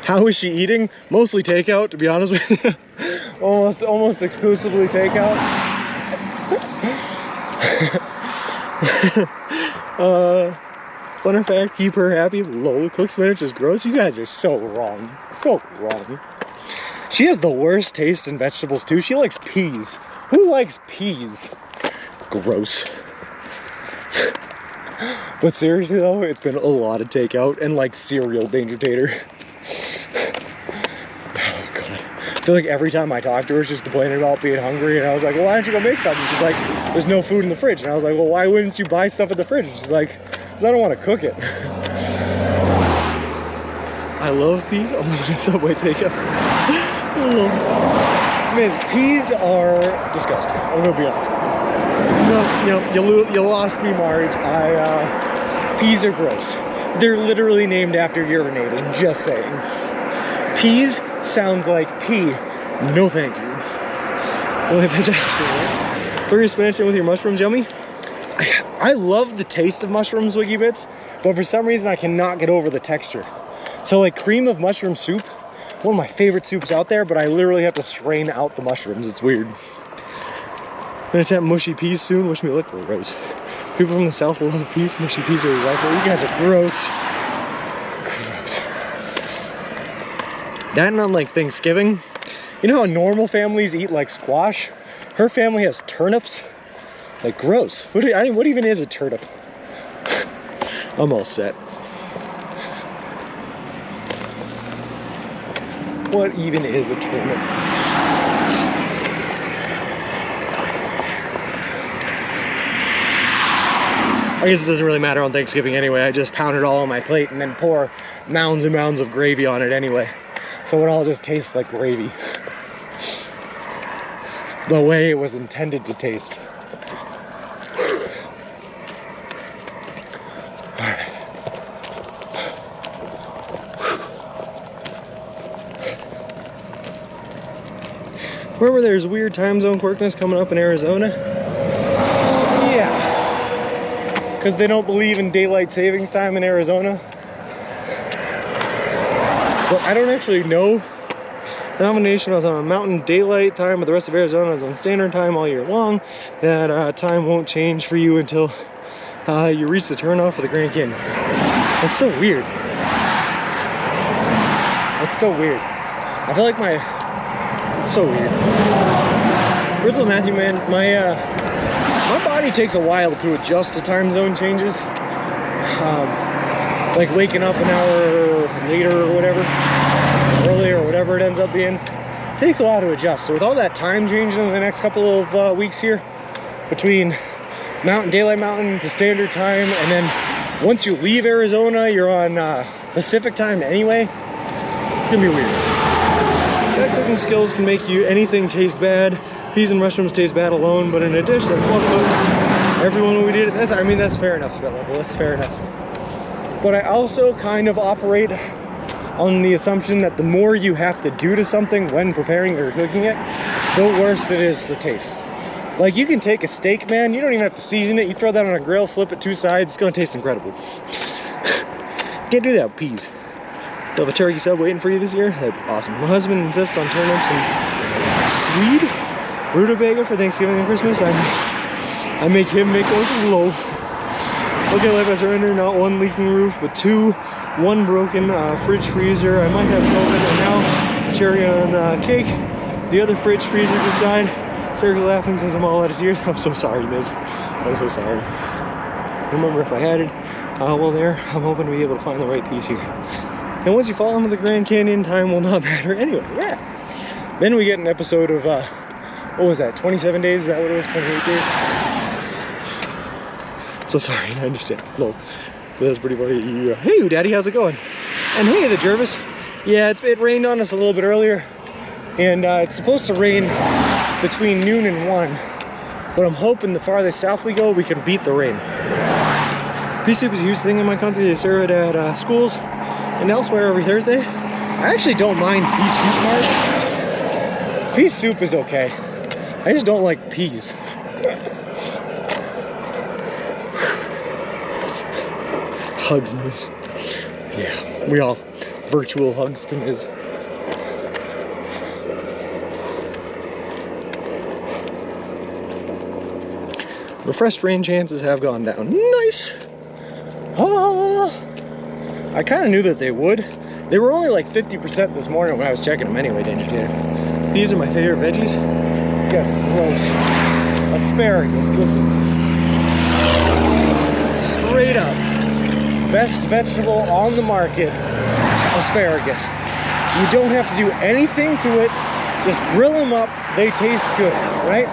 How is she eating? Mostly takeout, to be honest with you. almost exclusively takeout. Fun fact, keep her happy. Lol, cooked spinach is gross. You guys are so wrong. So wrong. She has the worst taste in vegetables too. She likes peas. Who likes peas? Gross. But seriously though, it's been a lot of takeout and like cereal Danger Tater. Oh god. I feel like every time I talk to her, she's complaining about being hungry, and I was like, well, why don't you go make something? She's like, there's no food in the fridge. And I was like, well, why wouldn't you buy stuff in the fridge? She's like, because I don't want to cook it. I love peas. I'm looking at Subway takeout. Miss, peas are disgusting. I'm gonna be honest. No, you lost me, Marge. Peas are gross. They're literally named after urinating, just saying. Peas sounds like pee. No thank you. Put your spinach in with your mushrooms, yummy? I love the taste of mushrooms, Wiggy Bits, but for some reason I cannot get over the texture. So like cream of mushroom soup, one of my favorite soups out there, but I literally have to strain out the mushrooms. It's weird. Gonna attempt mushy peas soon. Wish me luck. Gross. People from the south will love peas. Mushy peas are rifle. You guys are gross. Gross. That and on like Thanksgiving, you know how normal families eat like squash? Her family has turnips. Like gross. What even is a turnip? I'm all set. What even is a turnip? I guess it doesn't really matter on Thanksgiving anyway. I just pound it all on my plate and then pour mounds and mounds of gravy on it anyway. So it all just tastes like gravy. The way it was intended to taste. Remember there's weird time zone quirkiness coming up in Arizona? Yeah. Because they don't believe in daylight savings time in Arizona. But I don't actually know. The nomination was on Mountain Daylight Time, but the rest of Arizona is on Standard Time all year long. That time won't change for you until you reach the turnoff for the Grand Canyon. That's so weird. That's so weird. I feel like it's so weird. First of all, Matthew, man, my body takes a while to adjust to time zone changes. Like waking up an hour later or whatever. Earlier or whatever it ends up being, it takes a while to adjust. So with all that time changing in the next couple of weeks here, between Daylight Mountain to Standard Time, and then once you leave Arizona, you're on Pacific Time anyway, it's gonna be weird. Bad cooking skills can make anything taste bad. Peas and mushrooms taste bad alone, but in a dish that's well cooked, everyone we did it. I mean, that's fair enough, that level. That's fair enough. But I also kind of operate on the assumption that the more you have to do to something when preparing or cooking it, the worse it is for taste. Like, you can take a steak, man, you don't even have to season it. You throw that on a grill, flip it 2 sides, it's gonna taste incredible. Can't do that with peas. You'll have a turkey sub waiting for you this year? That'd be awesome. My husband insists on turnips and Swede rutabaga for Thanksgiving and Christmas. I make him make those low. Okay, life I surrender, not 1 leaking roof, but 2. 1 broken fridge freezer. I might have COVID, and now cherry on cake. The other fridge freezer just died. Sarah's laughing because I'm all out of tears. I'm so sorry, Miz. I'm so sorry. Remember, if I had it, well there, I'm hoping to be able to find the right piece here. And once you fall into the Grand Canyon, time will not matter anyway. Yeah. Then we get an episode of, what was that, 27 days? Is that what it was, 28 days? So sorry, I understand. No. But that's pretty funny. Hey, Daddy, how's it going? And hey, the Jervis. Yeah, it rained on us a little bit earlier, and it's supposed to rain between noon and 1. But I'm hoping the farthest south we go, we can beat the rain. Pea soup is a huge thing in my country. They serve it at schools and elsewhere every Thursday. I actually don't mind pea soup much. Pea soup is okay. I just don't like peas. Hugs, Miz. Yeah, we all virtual hugs to Miz. Refreshed rain chances have gone down. Nice! Ah, I kind of knew that they would. They were only like 50% this morning when I was checking them anyway, Danger Tater. These are my favorite veggies. You guys are gross. Asparagus, listen. Straight up. Best vegetable on the market, asparagus. You don't have to do anything to it, just grill them up, they taste good, right?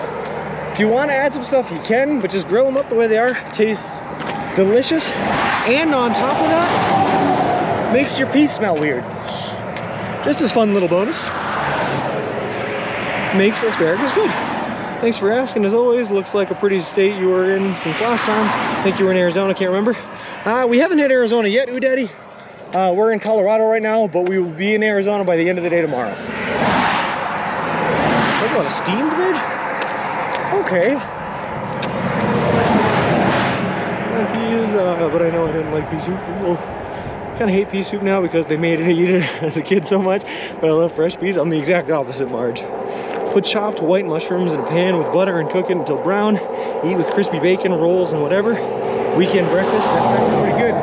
If you want to add some stuff, you can, but just grill them up the way they are, tastes delicious. And on top of that, makes your peas smell weird. Just as fun little bonus. Makes asparagus good. Thanks for asking, as always. Looks like a pretty state you were in since last time. I think you were in Arizona, can't remember. We haven't hit Arizona yet, Ooh Daddy. We're in Colorado right now, but we will be in Arizona by the end of the day tomorrow. Look at a steamed veg? Okay. But I know I didn't like pea soup. Well, I kind of hate pea soup now because they made me eat it as a kid so much, but I love fresh peas. I'm the exact opposite, Marge. Put chopped white mushrooms in a pan with butter and cook it until brown. Eat with crispy bacon, rolls, and whatever. Weekend breakfast, that sounds pretty good.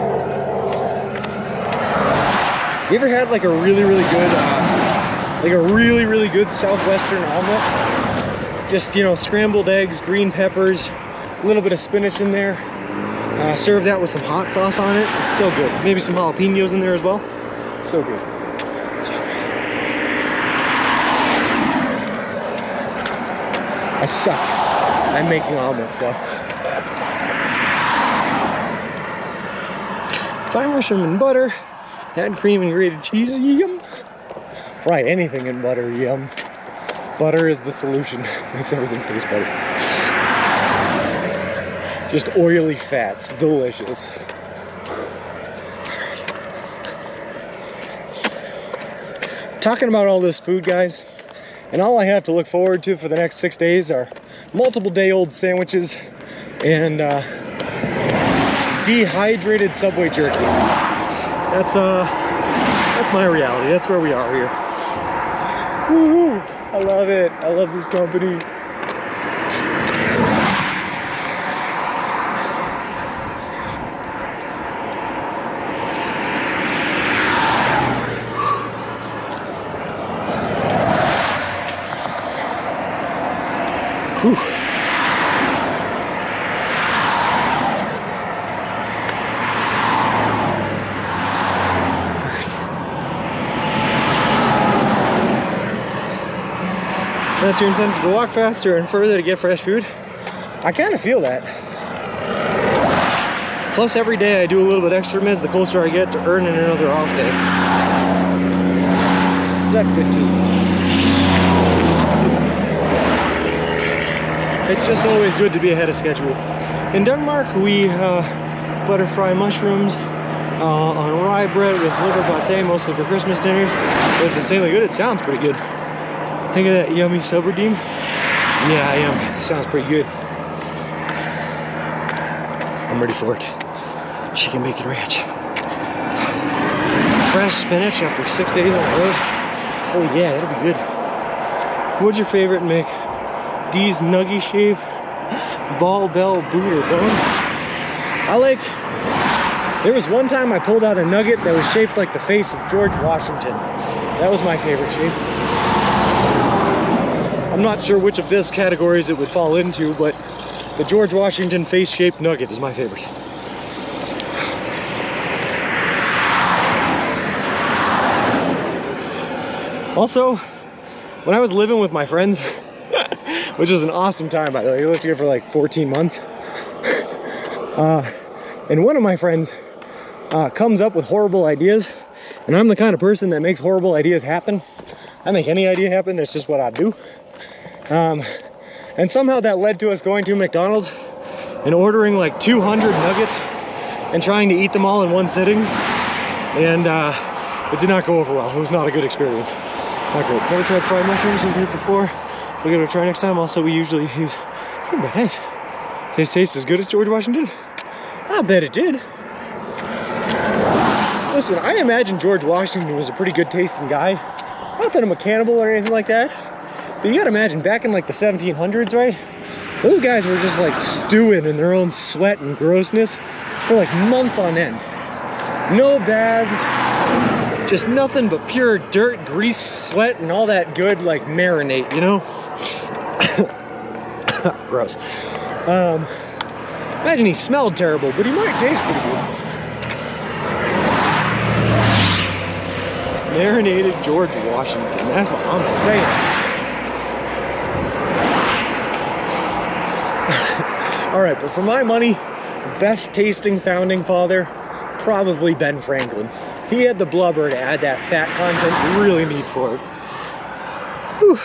You ever had like a really good Southwestern omelet? Just, you know, scrambled eggs, green peppers, a little bit of spinach in there. Serve that with some hot sauce on it. It's so good. Maybe some jalapenos in there as well. So good. So good. I suck at making omelets though. Fried mushroom and butter. Add cream and grated cheese. Yum. Fry anything in butter. Yum. Butter is the solution. Makes everything taste better. Just oily fats. Delicious. Talking about all this food, guys, And all I have to look forward to for the next 6 days are multiple day-old sandwiches and dehydrated Subway jerky. That's my reality. That's where we are here. Woohoo! I love it. I love this company. Whew. That's your incentive to walk faster and further to get fresh food. I kind of feel that. Plus, every day I do a little bit extra miss the closer I get to earning another off day. So that's good too. It's just always good to be ahead of schedule. In Denmark, we butter fry mushrooms on rye bread with liver pate, mostly for Christmas dinners. It's insanely good. It sounds pretty good. Think of that yummy Soberdeem? Yeah, I am. It sounds pretty good. I'm ready for it. Chicken bacon ranch. Fresh spinach after 6 days on the road. Oh yeah, that'll be good. What's your favorite, Mick? These Nuggy Shave, Ball Bell Boot or Bone? There was one time I pulled out a nugget that was shaped like the face of George Washington. That was my favorite shape. I'm not sure which of this categories it would fall into, but the George Washington face-shaped nugget is my favorite. Also, when I was living with my friends, which was an awesome time, by the way. We lived here for like 14 months. And one of my friends comes up with horrible ideas, and I'm the kind of person that makes horrible ideas happen. I make any idea happen, that's just what I do. And somehow that led to us going to McDonald's and ordering like 200 nuggets and trying to eat them all in one sitting. And it did not go over well. It was not a good experience. Not great. Never tried fried mushrooms in here before. We're gonna try next time. Also, we usually use, oh my gosh, his taste as good as George Washington? I bet it did. Listen, I imagine George Washington was a pretty good tasting guy. Not that I'm a cannibal or anything like that, but you gotta imagine back in like the 1700s, right? Those guys were just like stewing in their own sweat and grossness for like months on end. No baths, just nothing but pure dirt, grease, sweat, and all that good like marinate, you know? Gross. Imagine he smelled terrible, but he might taste pretty good. Marinated George Washington, that's what I'm saying. All right, but for my money, best tasting founding father, probably Ben Franklin. He had the blubber to add that fat content you really need for it. Whew.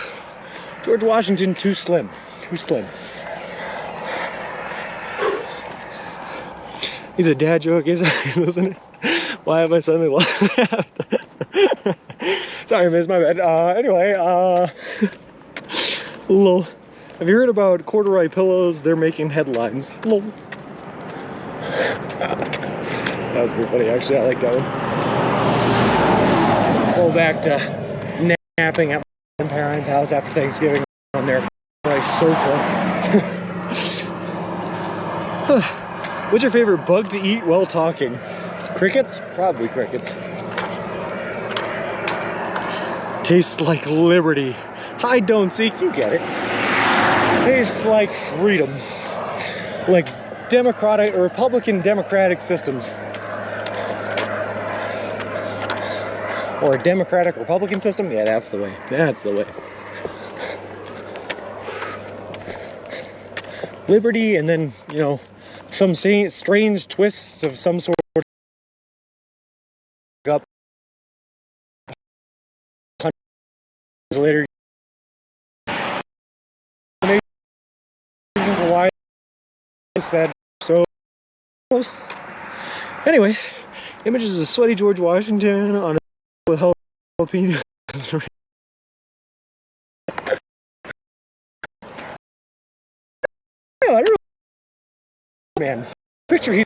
George Washington, too slim. Too slim. He's a dad joke, isn't it? Why have I suddenly laughed? Sorry, miss, my bad. Anyway, lol. Have you heard about corduroy pillows? They're making headlines. Lol. That was pretty funny, actually. I like that one. Go back to napping at my parents' house after Thanksgiving on their nice sofa. What's your favorite bug to eat while talking? Crickets? Probably crickets. Tastes like liberty. Hide, don't seek, you get it. Tastes like freedom. Like democratic or Republican democratic systems. Or a democratic Republican system? Yeah, that's the way. That's the way. Liberty, and then, you know, some strange twists of some sort up later. Why is that so? Anyway, images of sweaty George Washington on a with jalapeno. I don't know, man. Picture he's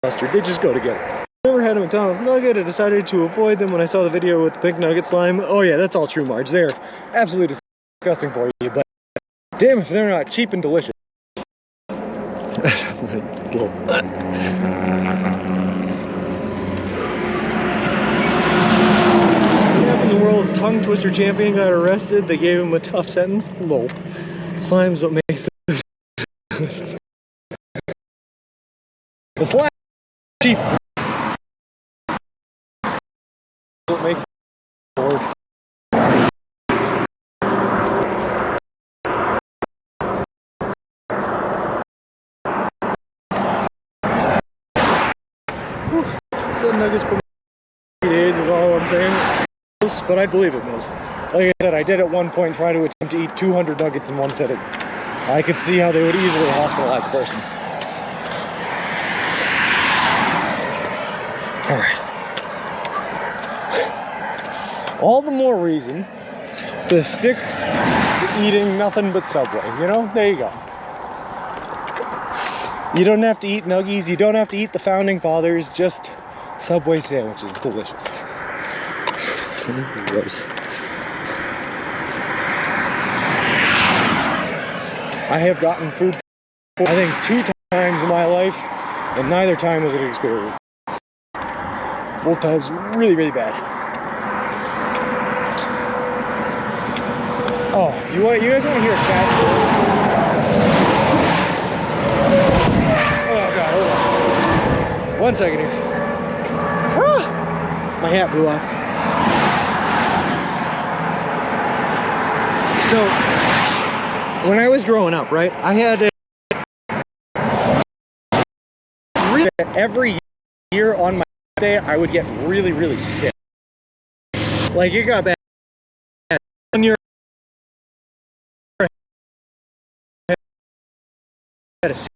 mustard. They just go together. Never had a McDonald's nugget. I decided to avoid them when I saw the video with the pink nugget slime. Oh yeah, that's all true, Marge. They're absolutely disgusting for you, but damn if they're not cheap and delicious. In the world's tongue twister champion got arrested. They gave him a tough sentence. Lol. Slime's what makes them the slime cheap. What makes it work. So nuggets per 3 days is all I'm saying. But I believe it, Miz. Like I said, I did at one point try to attempt to eat 200 nuggets in one sitting. I could see how they would easily hospitalize a person. Alright. All the more reason to stick to eating nothing but Subway. You know? There you go. You don't have to eat nuggies. You don't have to eat the Founding Fathers. Just Subway sandwiches. Delicious. Gross. I have gotten food, I think, 2 times in my life, and neither time was an experience. Both times really, really bad. Oh, you guys want to hear a sad story? Oh god, hold on. 1 second here. Ah! My hat blew off. So, when I was growing up, right, I had every year on my birthday, I would get really, really sick. Like, it got bad. 1 year, I had a super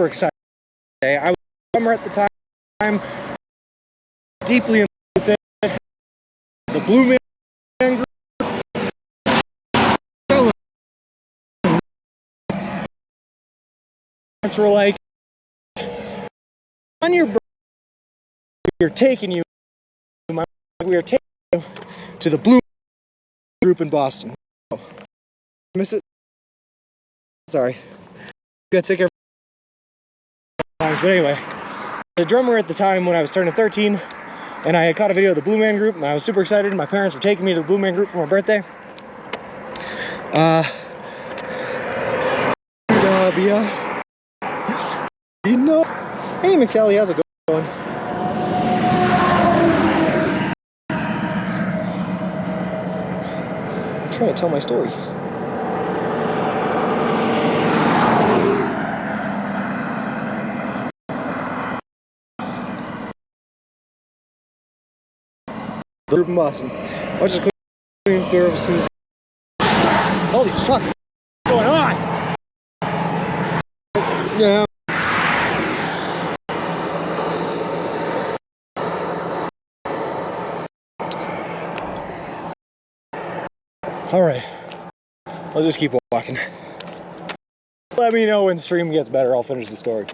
excited day. I was a drummer at the time, deeply in love with it. The Blue Man Group. Were like, on your birthday, we are taking you to the Blue Group in Boston. Oh, missed it. Sorry, got sick every times. But anyway, the drummer at the time when I was turning 13. And I had caught a video of the Blue Man Group, and I was super excited. My parents were taking me to the Blue Man Group for my birthday. Yeah. You know, hey McSally, how's it going? I'm trying to tell my story. Group in Boston. I'll just clean clear as soon as all these trucks going on. Yeah. All right. I'll just keep walking. Let me know when stream gets better. I'll finish the story.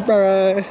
Bye.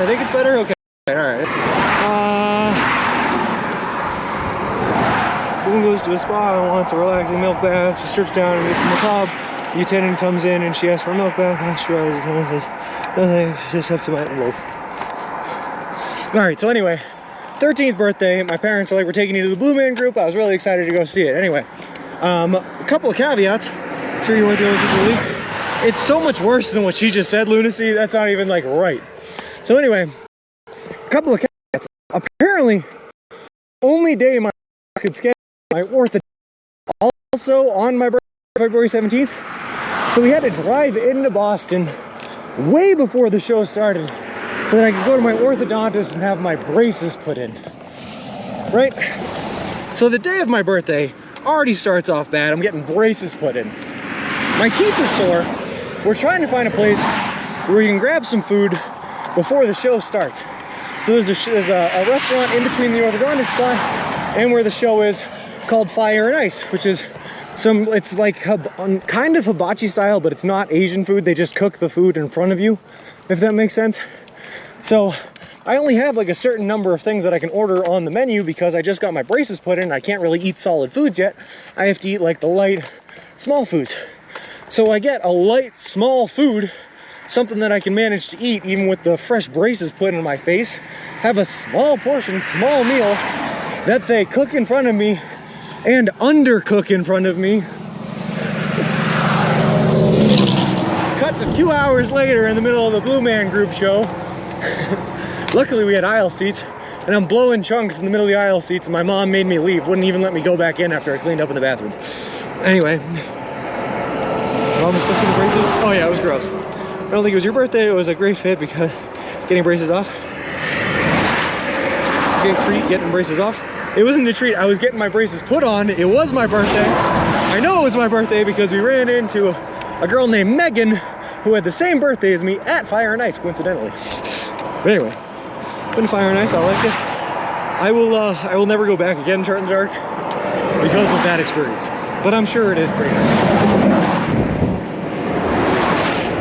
I think it's better? Okay. Alright. Woman goes to a spa and wants a relaxing milk bath. She strips down and gets in the tub. The attendant comes in and she asks for a milk bath. Moisturizes and says, no thanks, just up to my low. Alright, so anyway, 13th birthday. My parents are like, we're taking you to the Blue Man Group. I was really excited to go see it. Anyway, a couple of caveats. I'm sure you weren't the only people to leave. It's so much worse than what she just said, Lunacy. That's not even like right. So anyway, a couple of caveats. Apparently, only day my could schedule my orthodontist also on my birthday, February 17th. So we had to drive into Boston way before the show started so that I could go to my orthodontist and have my braces put in. Right? So the day of my birthday already starts off bad. I'm getting braces put in. My teeth are sore. We're trying to find a place where we can grab some food before the show starts. So there's a restaurant in between the orthodontist spot and where the show is called Fire and Ice, which is it's like kind of hibachi style, but it's not Asian food. They just cook the food in front of you, if that makes sense. So I only have like a certain number of things that I can order on the menu because I just got my braces put in. I can't really eat solid foods yet. I have to eat like the light, small foods. So I get a light, small food, something that I can manage to eat even with the fresh braces put in my face. Have a small portion, small meal that they cook in front of me and undercook in front of me. Cut to 2 hours later in the middle of the Blue Man Group show. Luckily we had aisle seats, and I'm blowing chunks in the middle of the aisle seats, and my mom made me leave, wouldn't even let me go back in after I cleaned up in the bathroom. Anyway, mom was stuck in the braces. Oh yeah, it was gross. I don't think it was your birthday. It was a great fit because getting braces off. Great treat, getting braces off. It wasn't a treat. I was getting my braces put on. It was my birthday. I know it was my birthday because we ran into a girl named Megan who had the same birthday as me at Fire and Ice, coincidentally. But anyway, been to Fire and Ice. I liked it. I will never go back again, Chart in the Dark, because of that experience. But I'm sure it is pretty nice.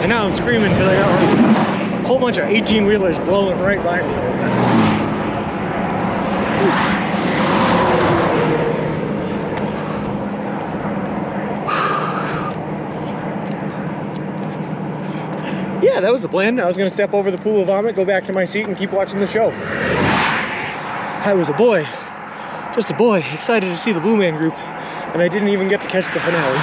And now I'm screaming because I got a whole bunch of 18-wheelers blowing right by me all the time. Yeah, that was the plan. I was going to step over the pool of vomit, go back to my seat, and keep watching the show. I was a boy, just a boy, excited to see the Blue Man Group, and I didn't even get to catch the finale.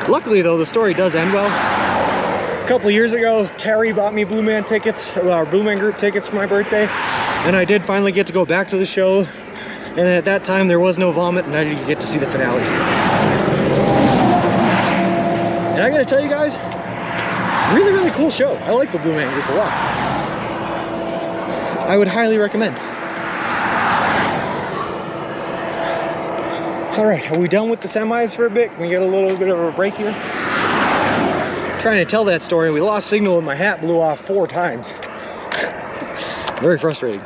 Luckily, though, the story does end well. A couple years ago, Carrie bought me Blue Man Group tickets for my birthday, and I did finally get to go back to the show, and at that time there was no vomit, and I didn't get to see the finale. And I gotta tell you guys, really, really cool show. I like the Blue Man Group a lot. I would highly recommend. All right, are we done with the semis for a bit? Can we get a little bit of a break here? Trying to tell that story, we lost signal and my hat blew off 4 times. Very frustrating.